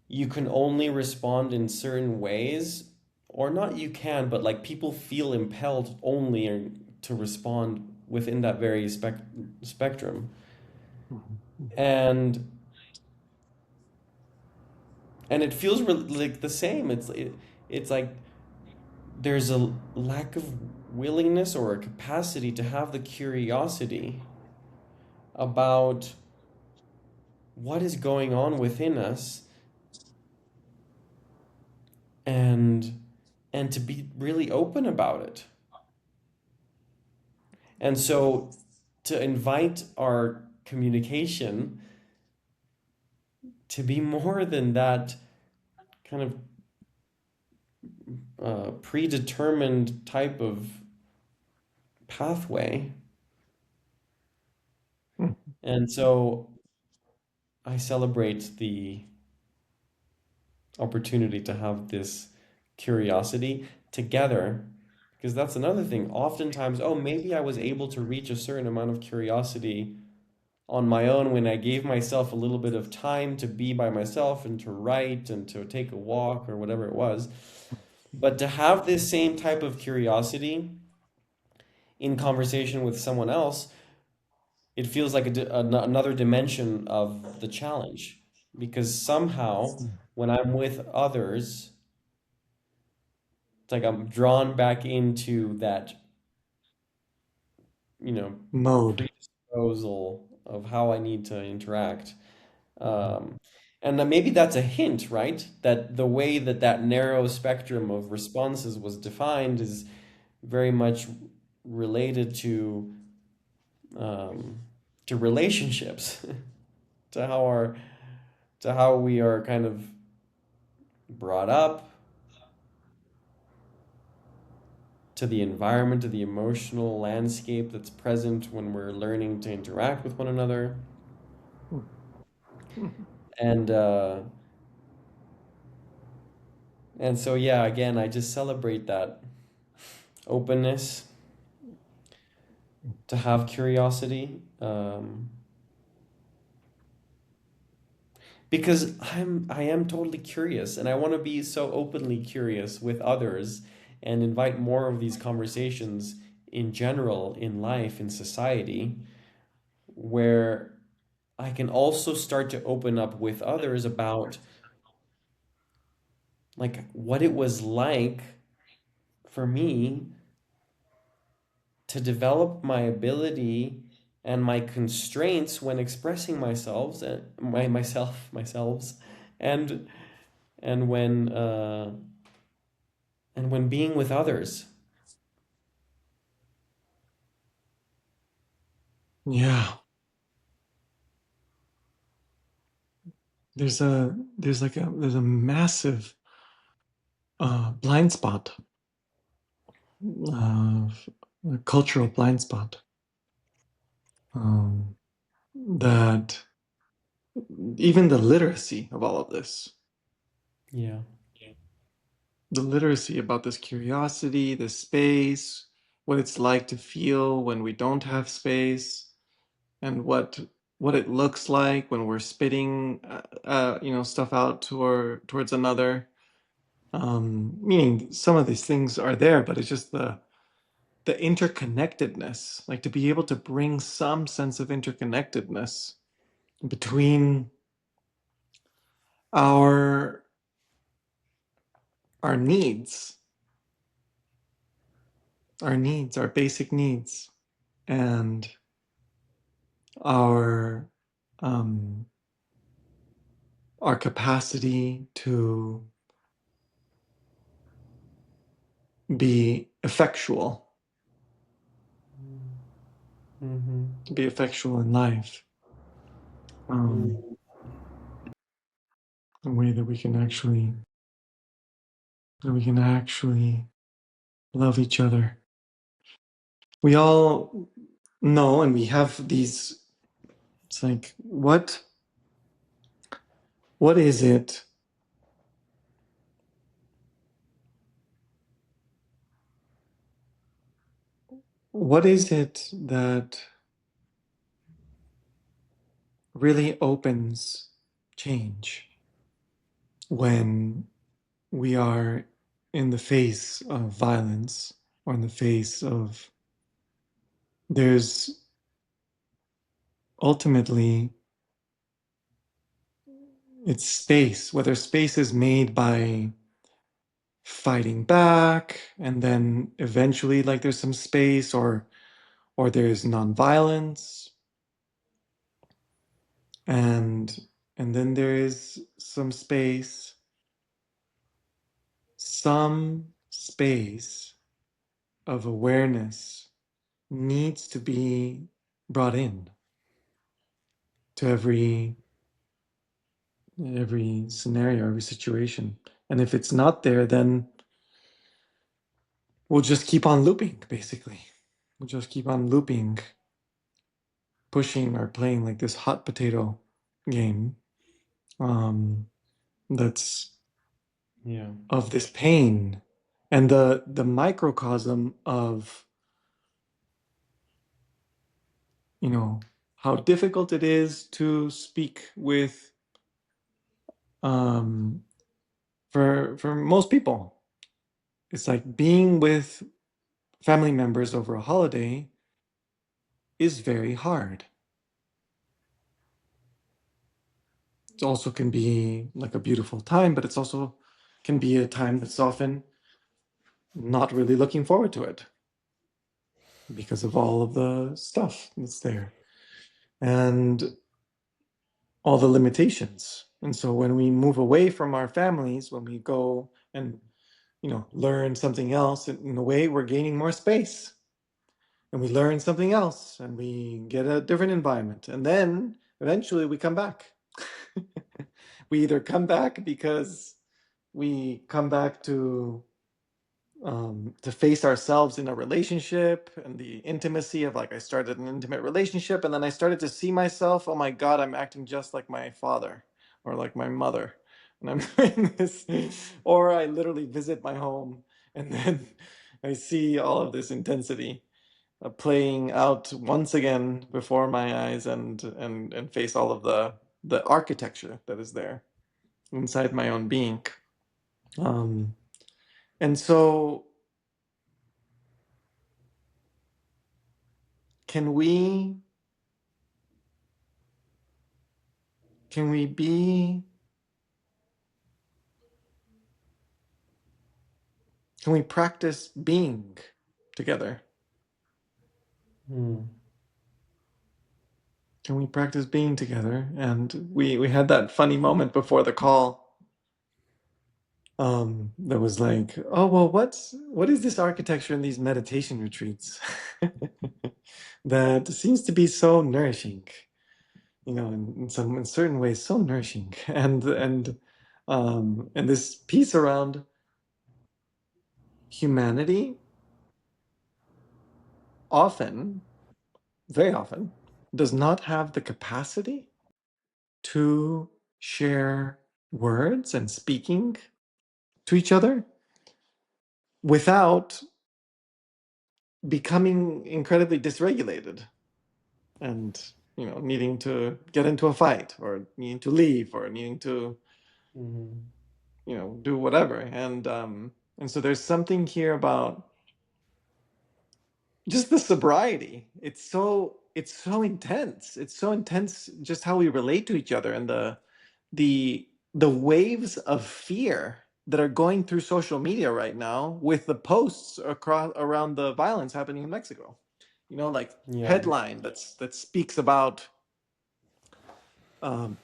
you can only respond in certain ways, or not you can, but like people feel impelled only to respond within that very spectrum. And it feels like the same. It's like there's a lack of willingness or a capacity to have the curiosity about what is going on within us, and to be really open about it. And so to invite our communication to be more than that kind of predetermined type of pathway. Hmm. And so I celebrate the opportunity to have this curiosity together, because that's another thing. Oftentimes, oh, maybe I was able to reach a certain amount of curiosity on my own when I gave myself a little bit of time to be by myself and to write and to take a walk or whatever it was. But to have this same type of curiosity in conversation with someone else, it feels like another dimension of the challenge. Because somehow, when I'm with others, it's like I'm drawn back into that, you know, Mode. predisposal of how I need to interact. Um, and then maybe that's a hint, right? That the way that that narrow spectrum of responses was defined is very much related um, to relationships, to how our to how we are kind of brought up, to the environment, to the emotional landscape that's present when we're learning to interact with one another. And so yeah, again, I just celebrate that openness to have curiosity, because I am totally curious, and I want to be so openly curious with others and invite more of these conversations in general in life, in society, where I can also start to open up with others about like what it was like for me to develop my ability and my constraints when expressing myself and myself and and when uh, and when being with others. Yeah. There's a massive blind spot, uh, a cultural blind spot, um, that even the literacy of all of this, Yeah. the literacy about this curiosity, this space, what it's like to feel when we don't have space, and what what it looks like when we're spitting, stuff out towards another. Meaning some of these things are there, but it's just the interconnectedness, like to be able to bring some sense of interconnectedness between our our needs, our basic needs, and our um, our capacity to be effectual, to be effectual in life, a way that we can actually love each other. We all know, and we have these. It's like what is it? What is it that really opens change when we are in the face of violence or in the face of there's ultimately it's space, whether space is made by fighting back and then eventually like there's some space or there's nonviolence and then there is some space of awareness needs to be brought in to every scenario, every situation. And if it's not there, then we'll just keep on looping, basically. We'll just keep on looping, pushing or playing like this hot potato game that's of this pain and the microcosm of how difficult it is to speak with um, for most people. It's like being with family members over a holiday is very hard. It also can be like a beautiful time, but it's also can be a time that's often not really looking forward to it because of all of the stuff that's there and all the limitations. And so when we move away from our families, when we go and learn something else, in a way we're gaining more space and we learn something else and we get a different environment and then eventually we come back. We either come back because we come back to face ourselves in a relationship and the intimacy of like I started an intimate relationship and then I started to see myself, oh my God, I'm acting just like my father or like my mother and I'm doing this, or I literally visit my home and then I see all of this intensity playing out once again before my eyes and face all of the architecture that is there inside my own being. Um, and so can we can we be can we practice being together? Can we practice being together? And we had that funny moment before the call that was like, oh well, what is this architecture in these meditation retreats that seems to be so nourishing, in certain ways so nourishing, and this piece around humanity often, very often, does not have the capacity to share words and speaking to each other without becoming incredibly dysregulated and needing to get into a fight or needing to leave or needing to Mhm. do whatever. And so there's something here about just the sobriety. It's so intense. It's so intense just how we relate to each other, and the the waves of fear that are going through social media right now with the posts across around the violence happening in Mexico. Like Yeah. headline that speaks about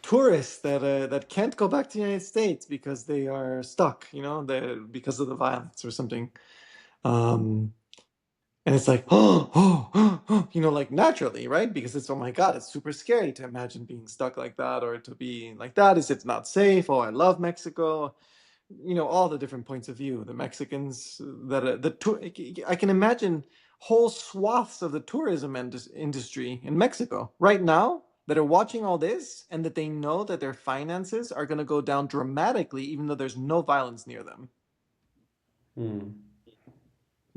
tourists that can't go back to the United States because they are stuck, because of the violence or something. Um, and it's like, like naturally, right? Because it's, oh my God, it's super scary to imagine being stuck like that or to be like that. Is it not safe? Oh, I love Mexico. All the different points of view. The Mexicans I can imagine whole swaths of the tourism industry in Mexico right now that are watching all this and that they know that their finances are going to go down dramatically, even though there's no violence near them, Mm.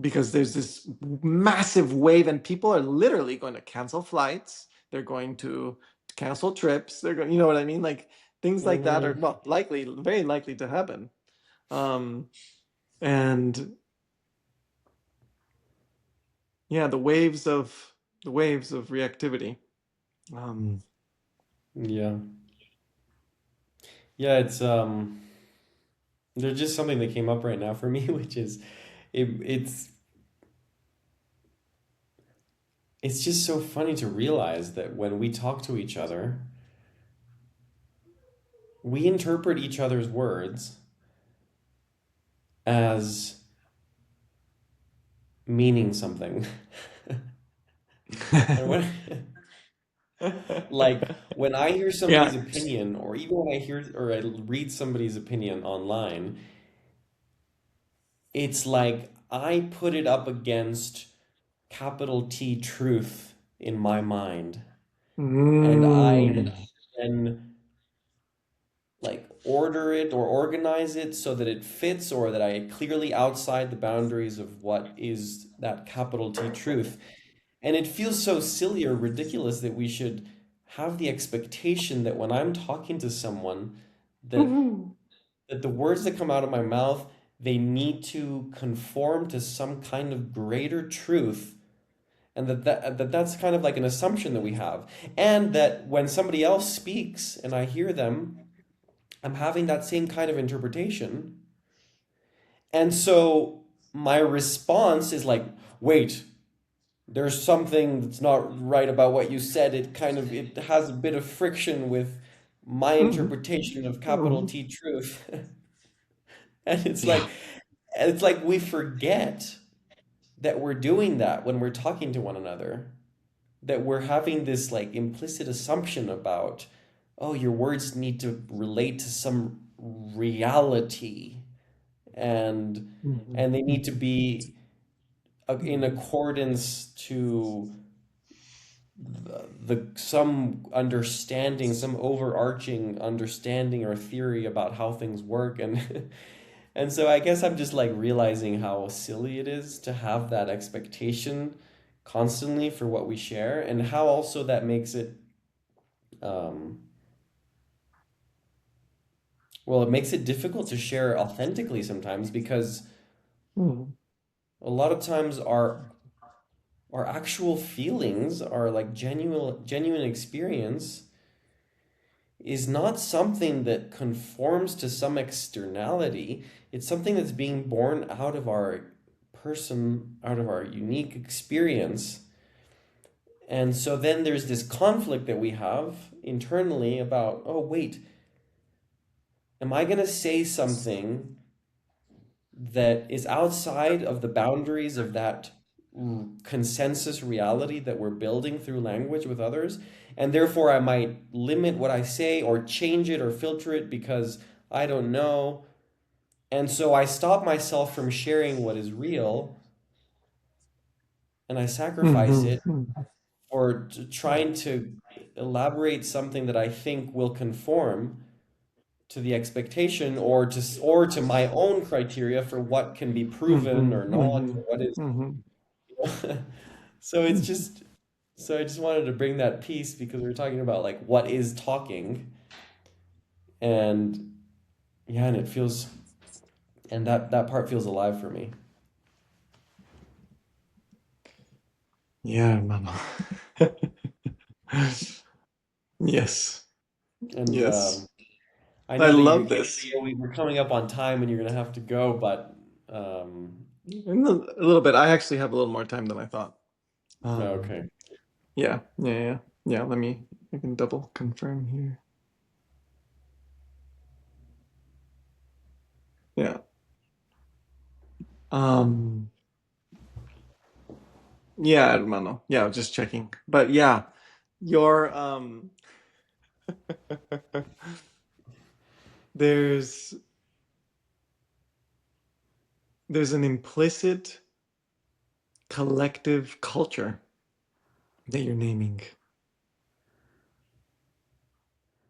because there's this massive wave and people are literally going to cancel flights. They're going to cancel trips. They're going, you know what I mean? Like things like that are, Mhm. well, very likely to happen. Um, and yeah, the waves of reactivity. Um, Yeah. Yeah, there's just something that came up right now for me, which is it's it's just so funny to realize that when we talk to each other, we interpret each other's words as meaning something. And when like when I hear yeah. somebody's opinion, or even when I hear or I read somebody's opinion online, it's like I put it up against capital T truth in my mind. And I Mm. then like order it or organize it so that it fits or that I clearly outside the boundaries of what is that capital T truth. And it feels so silly or ridiculous that we should have the expectation that when I'm talking to someone that Mhm. that the words that come out of my mouth, they need to conform to some kind of greater truth, and that's kind of like an assumption that we have, and that when somebody else speaks and I hear them, I'm having that same kind of interpretation. And so my response is like, wait, there's something that's not right about what you said. It has a bit of friction with my Mhm. interpretation of capital Mhm. T truth. And Yeah. it's like we forget that we're doing that when we're talking to one another, that we're having this like implicit assumption about, oh, your words need to relate to some reality, and Mhm. and they need to Mhm. be in Mhm. accordance to the some understanding, some overarching understanding or theory about how things work. And and so I guess I'm just like realizing how silly it is to have that expectation constantly for what we share, and how also that makes it um well, it makes it difficult to share authentically sometimes, because Mhm. a lot of times our actual feelings, our like genuine experience is not something that conforms to some externality. It's something that's being born out of our out of our unique experience. And so then there's this conflict that we have internally about, oh, wait, am I going to say something that is outside of the boundaries of that consensus reality that we're building through language with others? And therefore, I might limit what I say or change it or filter it because I don't know. And so I stop myself from sharing what is real, and I sacrifice Mhm. it for trying to elaborate something that I think will conform to the expectation, or to my own criteria for what can be proven Mhm. or not, or Mhm. what is. Mhm. So it's Mhm. just So I just wanted to bring that piece because we were talking about like what is talking, and yeah, and it feels, and that part feels alive for me. Yeah, hermano. Yes. And Yes. I I know that love this. we're coming up on time and you're gonna have to go, but In a little bit. I actually have a little more time than I thought. Um, okay. yeah. I can double confirm here. Yeah. Um, yeah, hermano. Yeah, just checking. But yeah, your there's there's an implicit collective culture that you're naming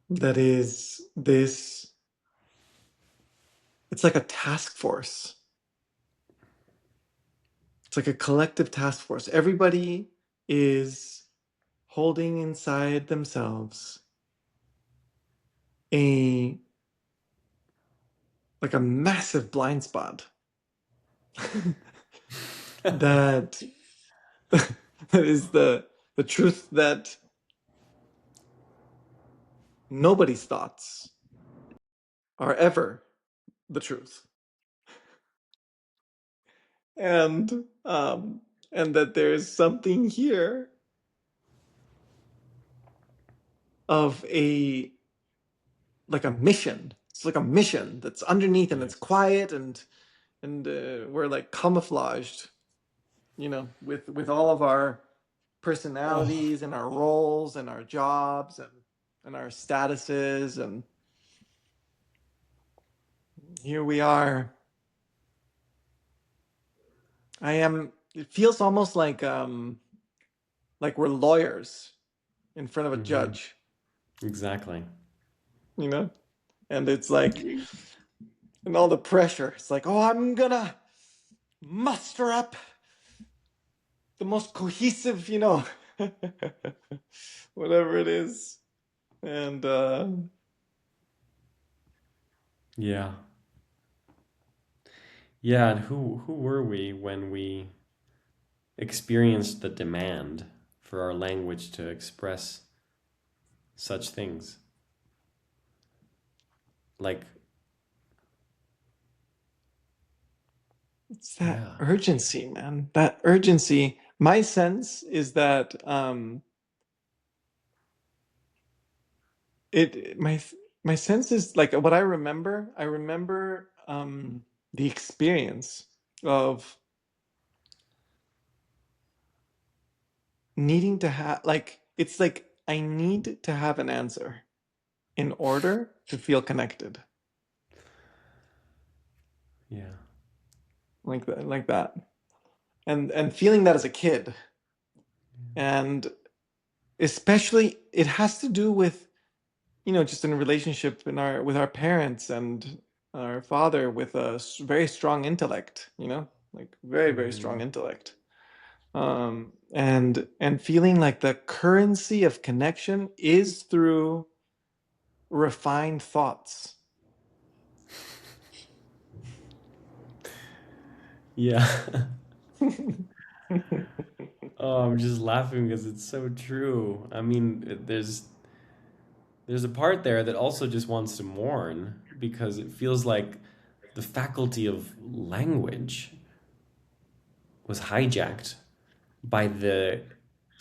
that is this, it's like a task force. It's like a collective task force. Everybody is holding inside themselves a like a massive blind spot that that is the truth that nobody's thoughts are ever the truth. And and that there's something here of a like a mission. It's like a mission that's underneath and Yeah. it's quiet and we're like camouflaged, with all of our Oh, personalities and our roles and our jobs and our statuses, and here we are. It feels almost like we're lawyers in front of a hmm, judge, exactly. you know? And it's like, and all the pressure. It's like, oh, I'm gonna muster up the most cohesive, whatever it is. And Yeah. Yeah, and who were we when we experienced the demand for our language to express such things? Like, it's that yeah. urgency, man. That urgency. My sense is that it my sense is like what I remember the experience of needing to have, like, it's like I need to have an answer in order to feel connected, Yeah. like that, and feeling that as a kid, and especially it has to do with, just in a relationship in our with our parents and our father with a very strong intellect, like very, very strong Hmm. intellect, and feeling like the currency of connection is through refined thoughts. Yeah. Oh, I'm just laughing because it's so true. I mean, there's a part there that also just wants to mourn because it feels like the faculty of language was hijacked by the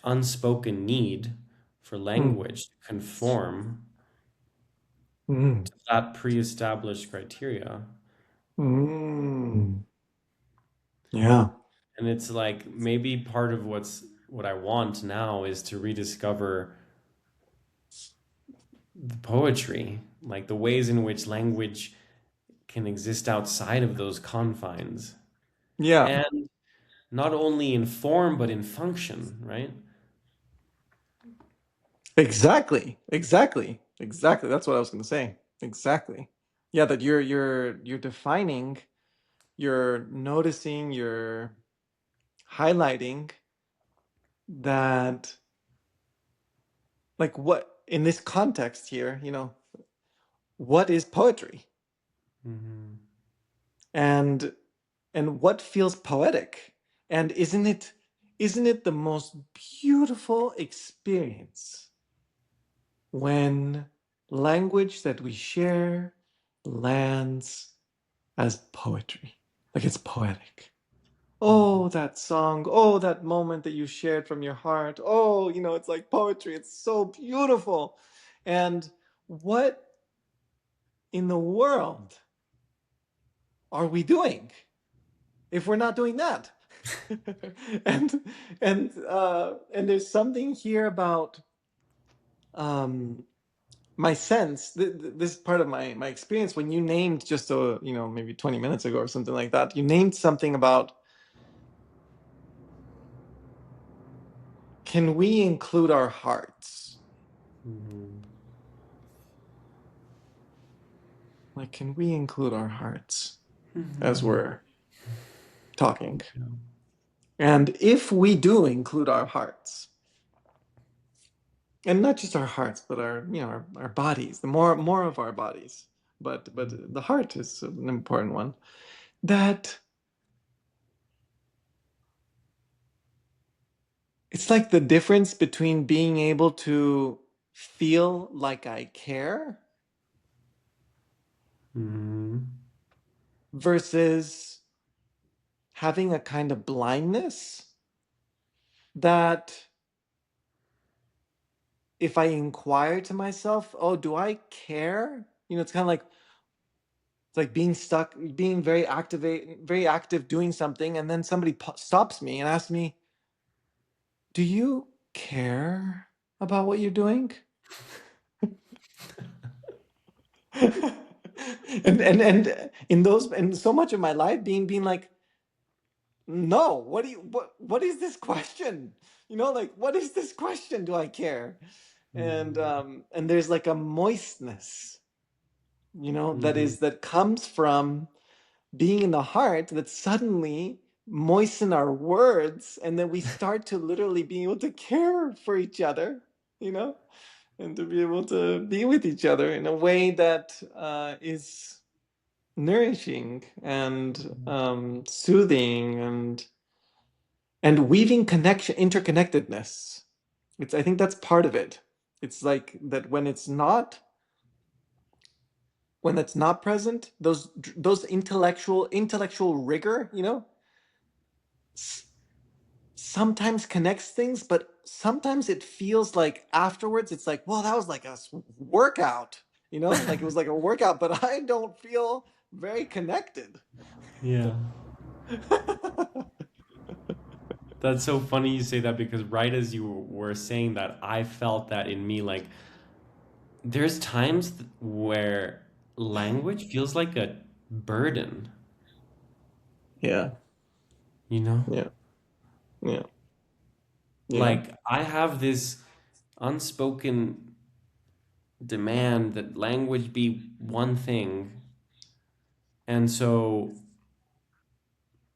unspoken need for Mm, language to conform mm, to that pre-established criteria. mm. Yeah, And it's like maybe part of what I want now is to rediscover the poetry, like the ways in which language can exist outside of those confines. yeah, And not only in form but in function, right? exactly, that's what I was going to say. Exactly. Yeah, that you're defining, you're noticing, you're highlighting that like what in this context here, what is poetry? Mm-hmm. And what feels poetic? And isn't it the most beautiful experience when language that we share lands as poetry? Like it's poetic. Oh, that song. Oh, that moment that you shared from your heart. Oh, it's like poetry. It's so beautiful. And what in the world are we doing if we're not doing that? and and there's something here about my sense. This is part of my experience when you named just maybe 20 minutes ago or something like that. You named something about, can we include our hearts? Mm-hmm. Like, can we include our hearts as Mm-hmm. we're talking? Yeah. And if we do include our hearts, and not just our hearts, but our bodies, the more of our bodies, but the heart is an important one. That it's like the difference between being able to feel like I care Mm-hmm. versus having a kind of blindness that if I inquire to myself, oh, do I care? It's kind of like being stuck, being very active doing something, and then somebody stops me and asks me, do you care about what you're doing? and in those, and so much of my life being like, no, what is this question? Like, what is this question? Do I care? And there's like a moistness, Mm-hmm. that comes from being in the heart, that suddenly moisten our words, and then we start to literally be able to care for each other, you know and to be able to be with each other in a way that is nourishing and soothing, and weaving connection, interconnectedness. I think that's part of it. It's like that when it's not present, those intellectual rigor, s- sometimes connects things, but sometimes it feels like afterwards it's like, well, that was like a workout, like it was like a workout, but I don't feel very connected. Yeah. That's so funny you say that, because right as you were saying that, I felt that in me. Like, there's times where language feels like a burden, Yeah, you know? yeah, yeah, yeah. Like, I have this unspoken demand that language be one thing, and so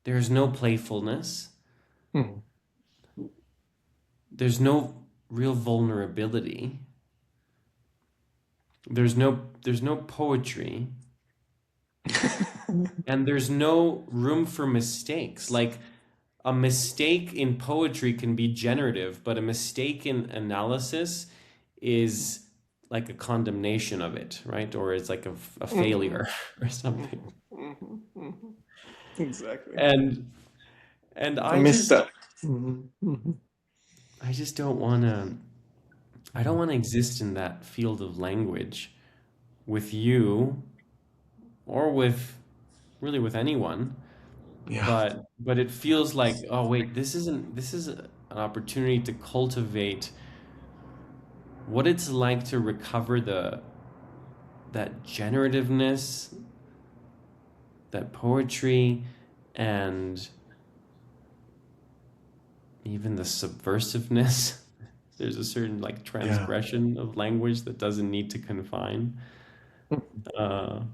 there's no playfulness, Mhm. there's no real vulnerability, there's no poetry, and there's no room for mistakes. Like, a mistake in poetry can be generative, but a mistake in analysis is like a condemnation of it, right? Or it's like a Mhm, failure or something. mhm, mhm, mhm. Exactly. And and A misstep. Mhm, mhm. I just don't want to I don't want to exist in that field of language with you, or with, really, with anyone. Yeah. But it feels like, oh wait, this is an opportunity to cultivate what it's like to recover that generativeness, that poetry, and even the subversiveness. There's a certain, like, Yeah. transgression of language that doesn't need to confine. Uh,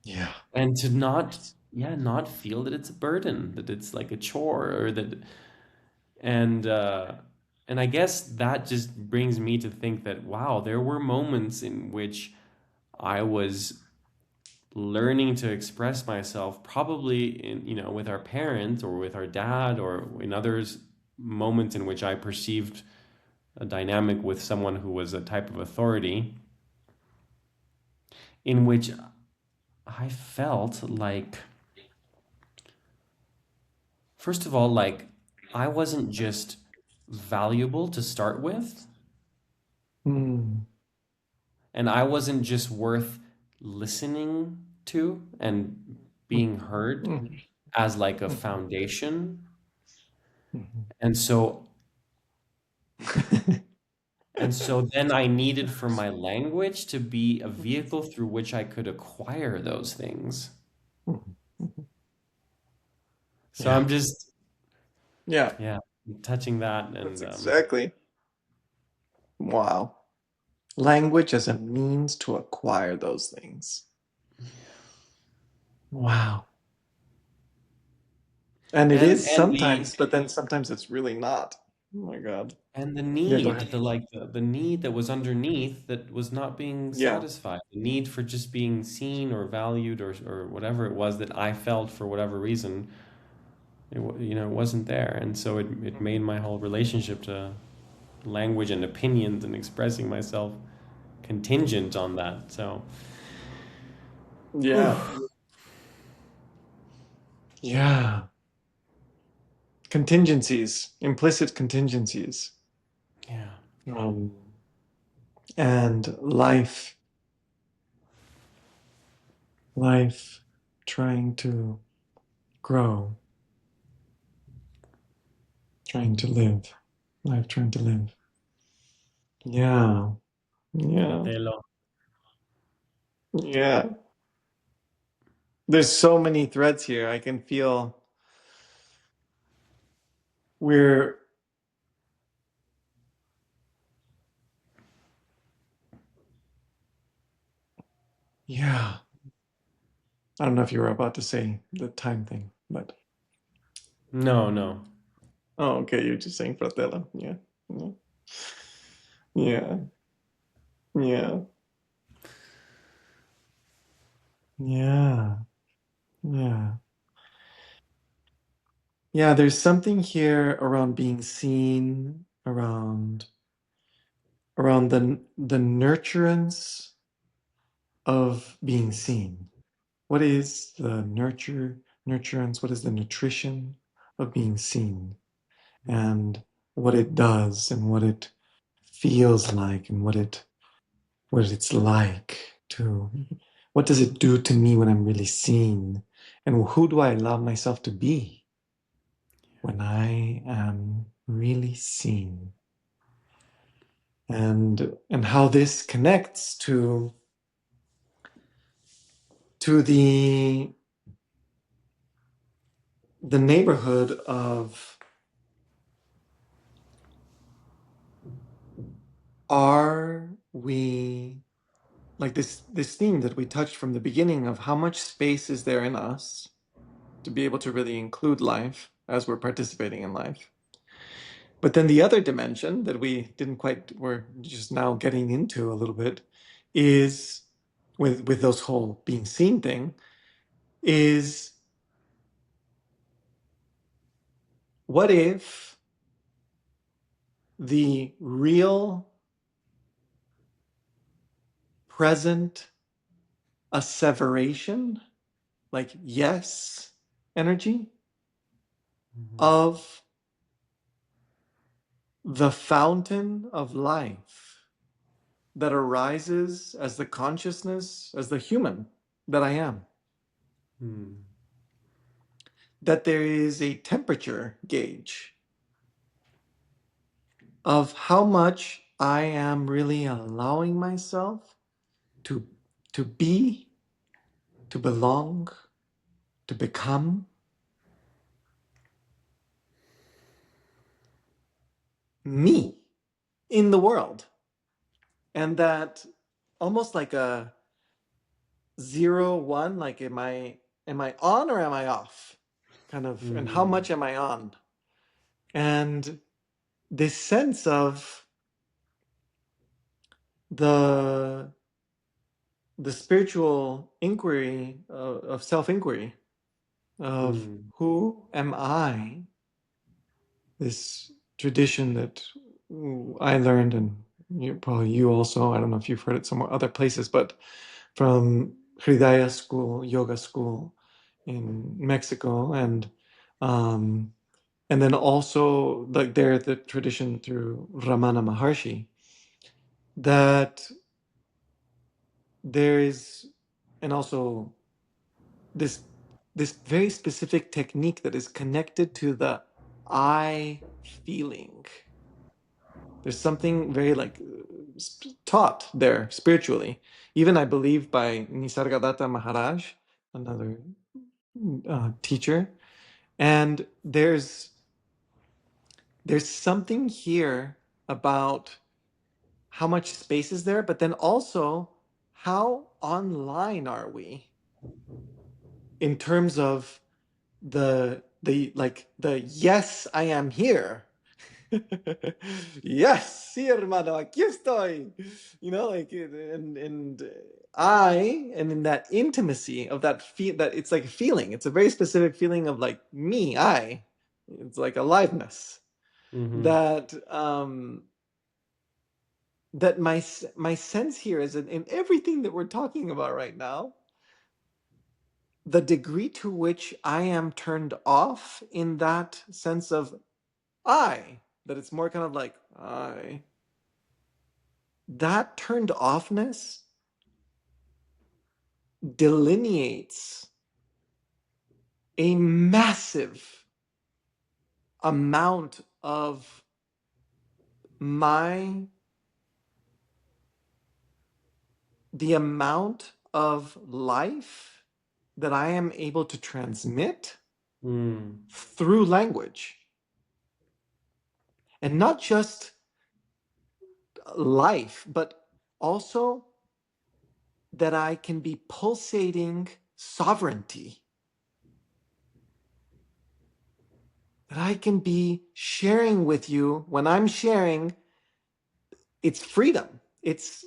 Yeah. and to not, yeah, not feel that it's a burden, that it's like a chore, or that, and And I guess that just brings me to think that, wow, there were moments in which I was learning to express myself, probably in, with our parents or with our dad or in others, moments in which I perceived a dynamic with someone who was a type of authority, in which I felt like, first of all, like I wasn't just valuable to start with, Mm. and I wasn't just worth listening to and being heard Mm. as like a Mm. foundation. Mm. And so And so then I needed for my language to be a vehicle through which I could acquire those things. So Yeah. I'm just, Yeah. yeah, touching that. That's And exactly. Wow. Language as a means to acquire those things. Wow. And it and is and the sometimes, but then sometimes it's really not. Oh my God. and the Yeah, go need, ahead. the need that was underneath that was not being Yeah. satisfied. The need for just being seen or valued or whatever it was that I felt for whatever reason, it wasn't there. And so it made my whole relationship to language and opinions and expressing myself contingent on that. So, whew, Yeah. Yeah. Contingencies, implicit contingencies. yeah, Um, and life trying to grow, trying to live, life trying to live. Yeah. Yeah. fratello. Yeah. There's so many threads here. I can feel we're, yeah. I don't know if you were about to say the time thing, but No, no. oh, okay. You're just saying fratello. Yeah. Yeah. Yeah. Yeah. Yeah. Yeah. Yeah. There's something here around being seen, around the nurturance of being seen. What is the nurturance? What is the nutrition of being seen? And what it does and what it feels like and what it's like to what does it do to me when I'm really seen? And who do I allow myself to be when I am really seen? And how this connects to the neighborhood of, are we, like this theme that we touched from the beginning of how much space is there in us to be able to really include life as we're participating in life. But then the other dimension that we didn't quite, we're just now getting into a little bit, is with those whole being seen thing, is what if the real present asseveration, like yes energy Mhm. of the fountain of life that arises as the consciousness, as the human that I am, Hmm. that there is a temperature gauge of how much I am really allowing myself to to be, to belong, to become me in the world. And that almost like a 0, 1, like am I on or am I off? Kind of, and how Hmm. much am I on? And this sense of the spiritual inquiry of self-inquiry of Mm. who am I, this tradition that I learned, and probably you also, I don't know if you've heard it somewhere other places, but from Hridaya school, yoga school in Mexico, um, and then also like there the tradition through Ramana Maharshi, that there is, and also this very specific technique that is connected to the I feeling. There's something very like taught there spiritually, even I believe by Nisargadatta Maharaj, another teacher. And there's something here about how much space is there, but then also how online are we in terms of the yes, I am here. Yes, sí, hermano, aquí estoy. You know, like and I, and in that intimacy of that feel, that it's like a feeling. It's a very specific feeling of like me, I. It's like aliveness Mm-hmm. that that my sense here is in everything that we're talking about right now, the degree to which I am turned off in that sense of I, that it's more kind of like I, that turned offness delineates a massive amount of my, the amount of life that I am able to transmit Mm. through language. And not just life, but also that I can be pulsating sovereignty, that I can be sharing with you. When I'm sharing, it's freedom. It's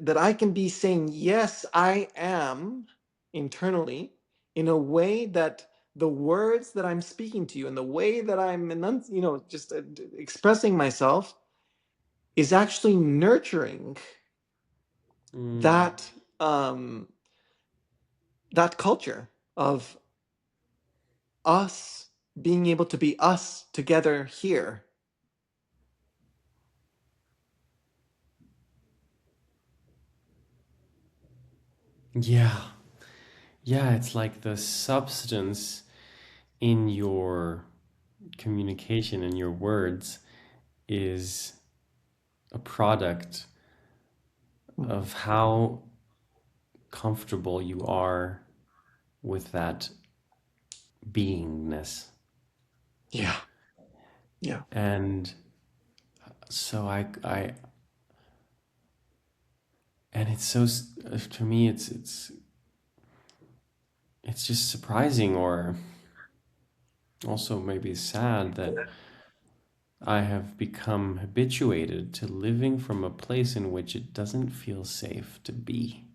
that I can be saying yes, I am internally in a way that the words that I'm speaking to you and the way that I'm just expressing myself is actually nurturing Mm. that um, that culture of us being able to be us together here. Yeah. Yeah, it's like the substance in your communication and your words is a product Mm. of how comfortable you are with that beingness. Yeah, yeah, And so I and it's so to me it's just surprising or also maybe sad that I have become habituated to living from a place in which it doesn't feel safe to be.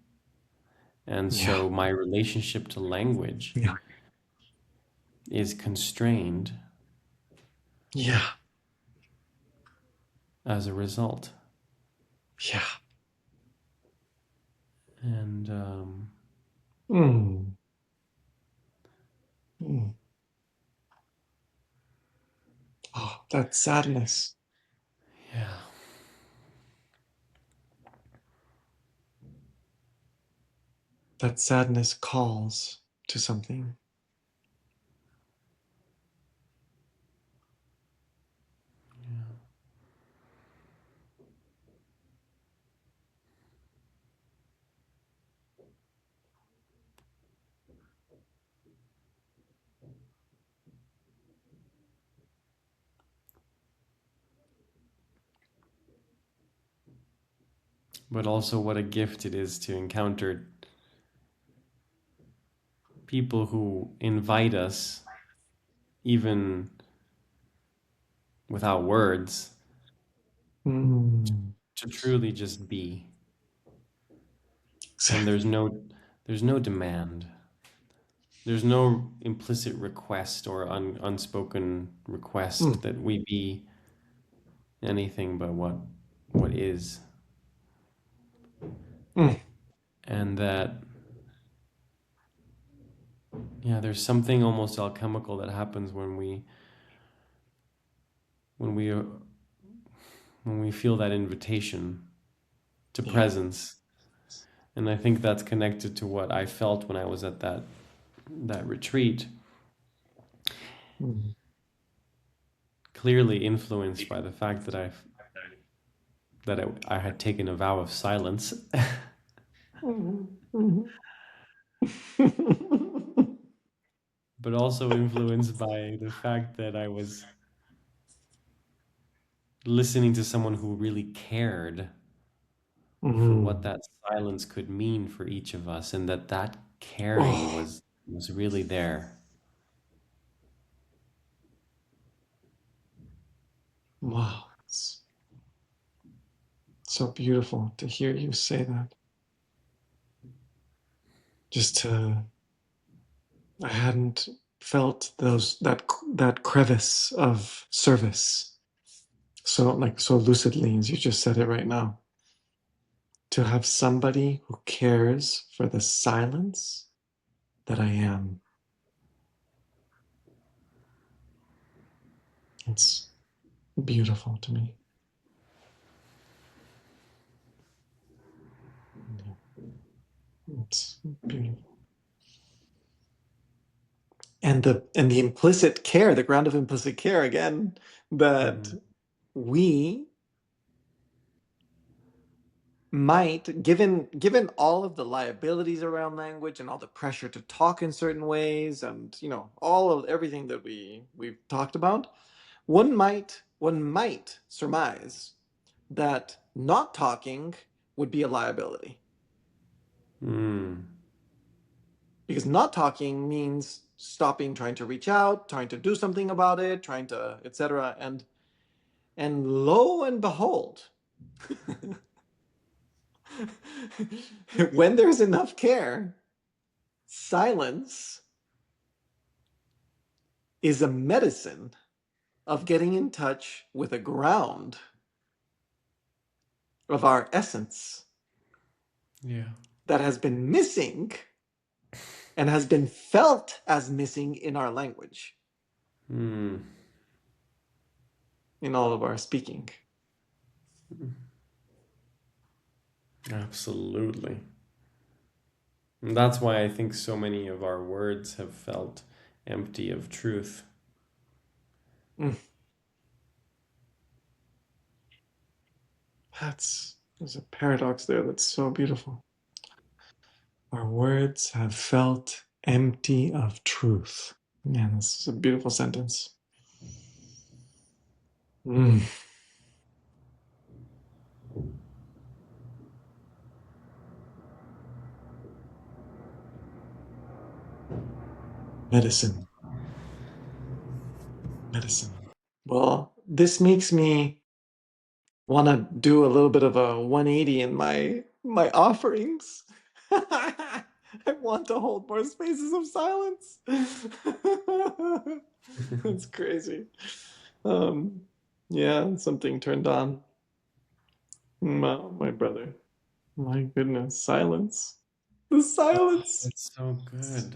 And yeah, so my relationship to language yeah, is constrained yeah, as a result. yeah. And Mm. Mm. Oh, that sadness. yeah, That sadness calls to something. but also what a gift it is to encounter people who invite us, even without words, Mm. to truly just be. And Exactly. there's no demand. There's no implicit request or unspoken request Mm. that we be anything but what is. Mm. And that, yeah, there's something almost alchemical that happens when we when we feel that invitation to Yeah. presence. And I think that's connected to what I felt when I was at that retreat, Mm. clearly influenced by the fact that I had taken a vow of silence, Mhm. Mhm. but also influenced by the fact that I was listening to someone who really cared for what Mhm. that silence could mean for each of us, and that caring Oh, was really there. wow. It's so beautiful to hear you say that. Just to, I hadn't felt that crevice of service so like so lucidly as you just said it right now. To have somebody who cares for the silence that I am. It's beautiful to me. It's beautiful. And the implicit care, the ground of implicit care again, that Mhm. we might, given all of the liabilities around language and all the pressure to talk in certain ways, and all of everything that we've talked about, one might surmise that not talking would be a liability, Mm. because not talking means stopping trying to reach out, trying to do something about it, trying to etc. And lo and behold, when there's enough care, silence is a medicine of getting in touch with a ground of our essence Yeah. that has been missing and has been felt as missing in our language, Mm. in all of our speaking. Absolutely. And that's why I think so many of our words have felt empty of truth. Mm, there's a paradox there that's so beautiful. Our words have felt empty of truth. Man, this is a beautiful sentence. Mm. Medicine. Medicine. Well, this makes me want to do a little bit of a 180 in my offerings. I want to hold more spaces of silence. That's crazy. Um, yeah, something turned on. My brother. My goodness, silence. The silence. It's so good.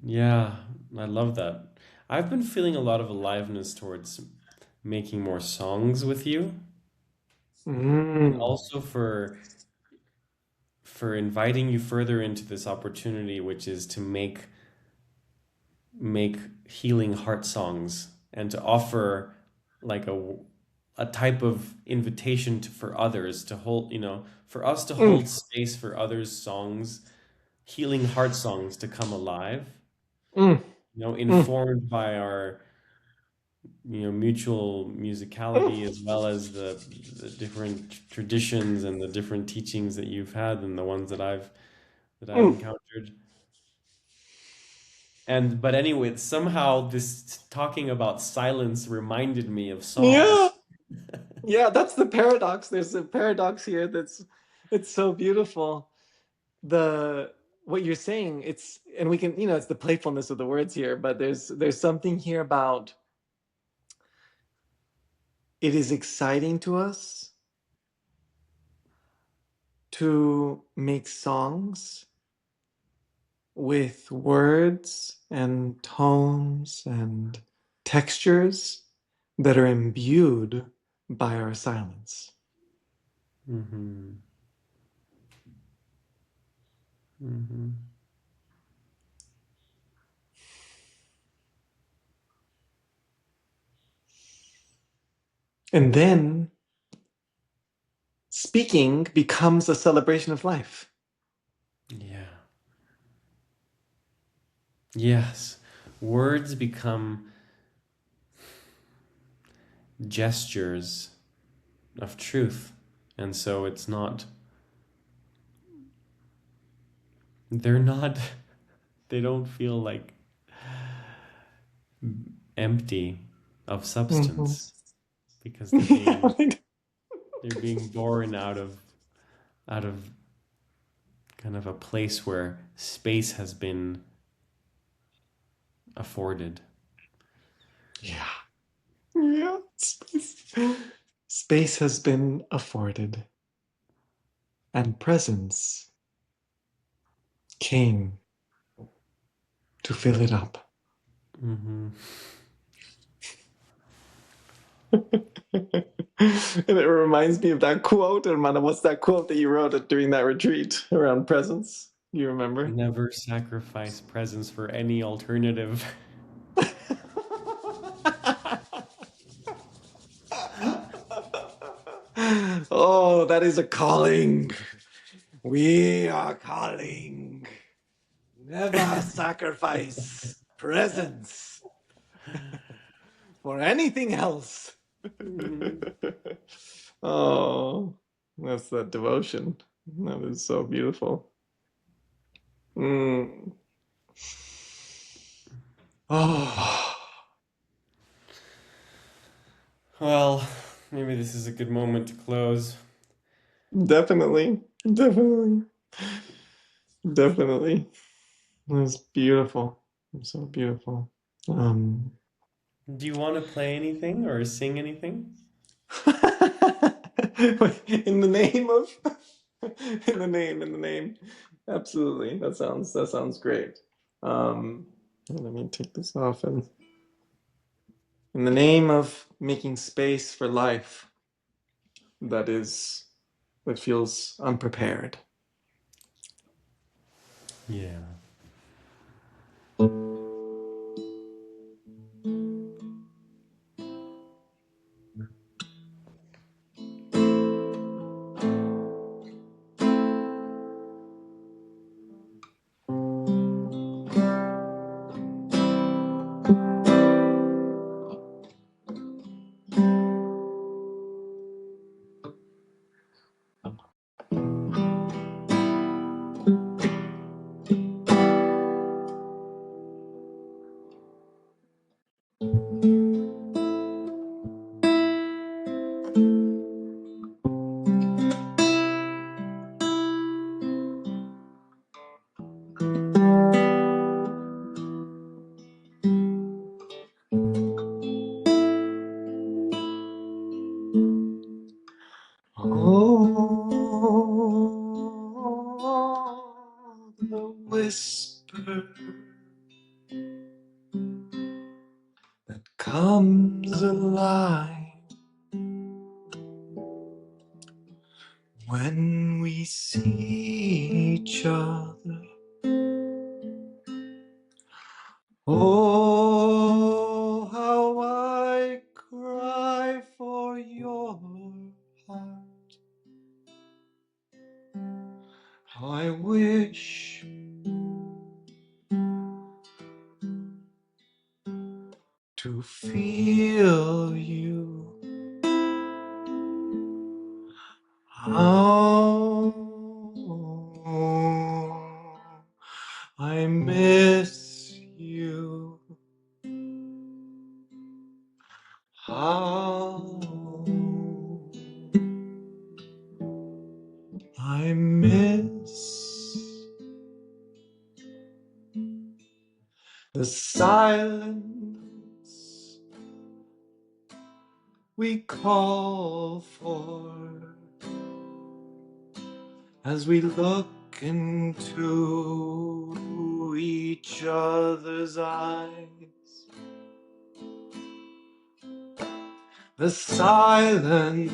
Yeah, I love that. I've been feeling a lot of aliveness towards making more songs with you, and Mm. also for inviting you further into this opportunity, which is to make healing heart songs and to offer like a type of invitation for others to hold, for us to Mm. hold space for others' songs, healing heart songs to come alive, Mm. Mm. informed by our mutual musicality, as well as the different traditions and the different teachings that you've had and the ones that I've Mm. encountered. But anyway, somehow this talking about silence reminded me of Yeah. songs. Yeah, that's the paradox. There's a paradox here that's it's so beautiful. The what you're saying, it's and we can, it's the playfulness of the words here, but there's something here about it is exciting to us to make songs with words and tones and textures that are imbued by our silence. Mm-hmm. Mm-hmm. And then speaking becomes a celebration of life. Yeah. Yes. Words become gestures of truth. And so they're not, they don't feel like empty of Mhm. substance because Yeah, they're being born out of kind of a place where space has been afforded. yeah, yeah. Space has been afforded, and presence came to fill it up. Mm-hmm. And it reminds me of that quote, Hermana. What's that quote that you wrote during that retreat around presence? You remember? Never sacrifice presence for any alternative. Oh, that is a calling. We are calling. Never sacrifice presence for anything else. Mhm. Oh, that's that devotion. That is so beautiful. Mm. Oh, Well, maybe this is a good moment to close. definitely, definitely, definitely. That's beautiful. It's so beautiful. Um, Do you want to play anything or sing anything? in the name of, in the name. Absolutely. That sounds great. Let me take this off and in the name of making space for life that feels unprepared. Yeah. Oh, the whisper that comes alive when we see each other. Oh, how I cry for your heart. How I wish to feel you. How I miss you. The silence we call for as we look into each other's eyes. The silence,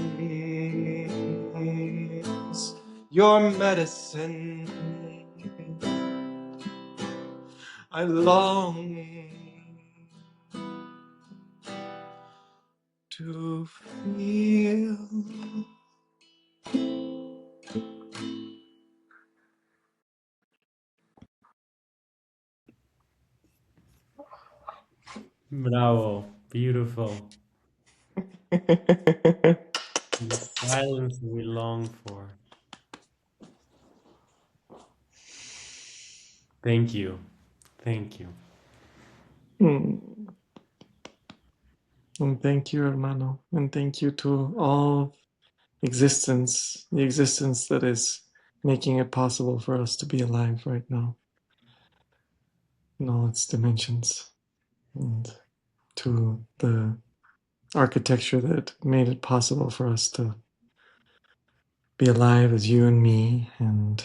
your medicine. I long to feel. Bravo. Beautiful. The silence we long for. Thank you. Thank you. And thank you, hermano. And thank you to all existence, the existence that is making it possible for us to be alive right now in all its dimensions. And to the architecture that made it possible for us to be alive as you and me and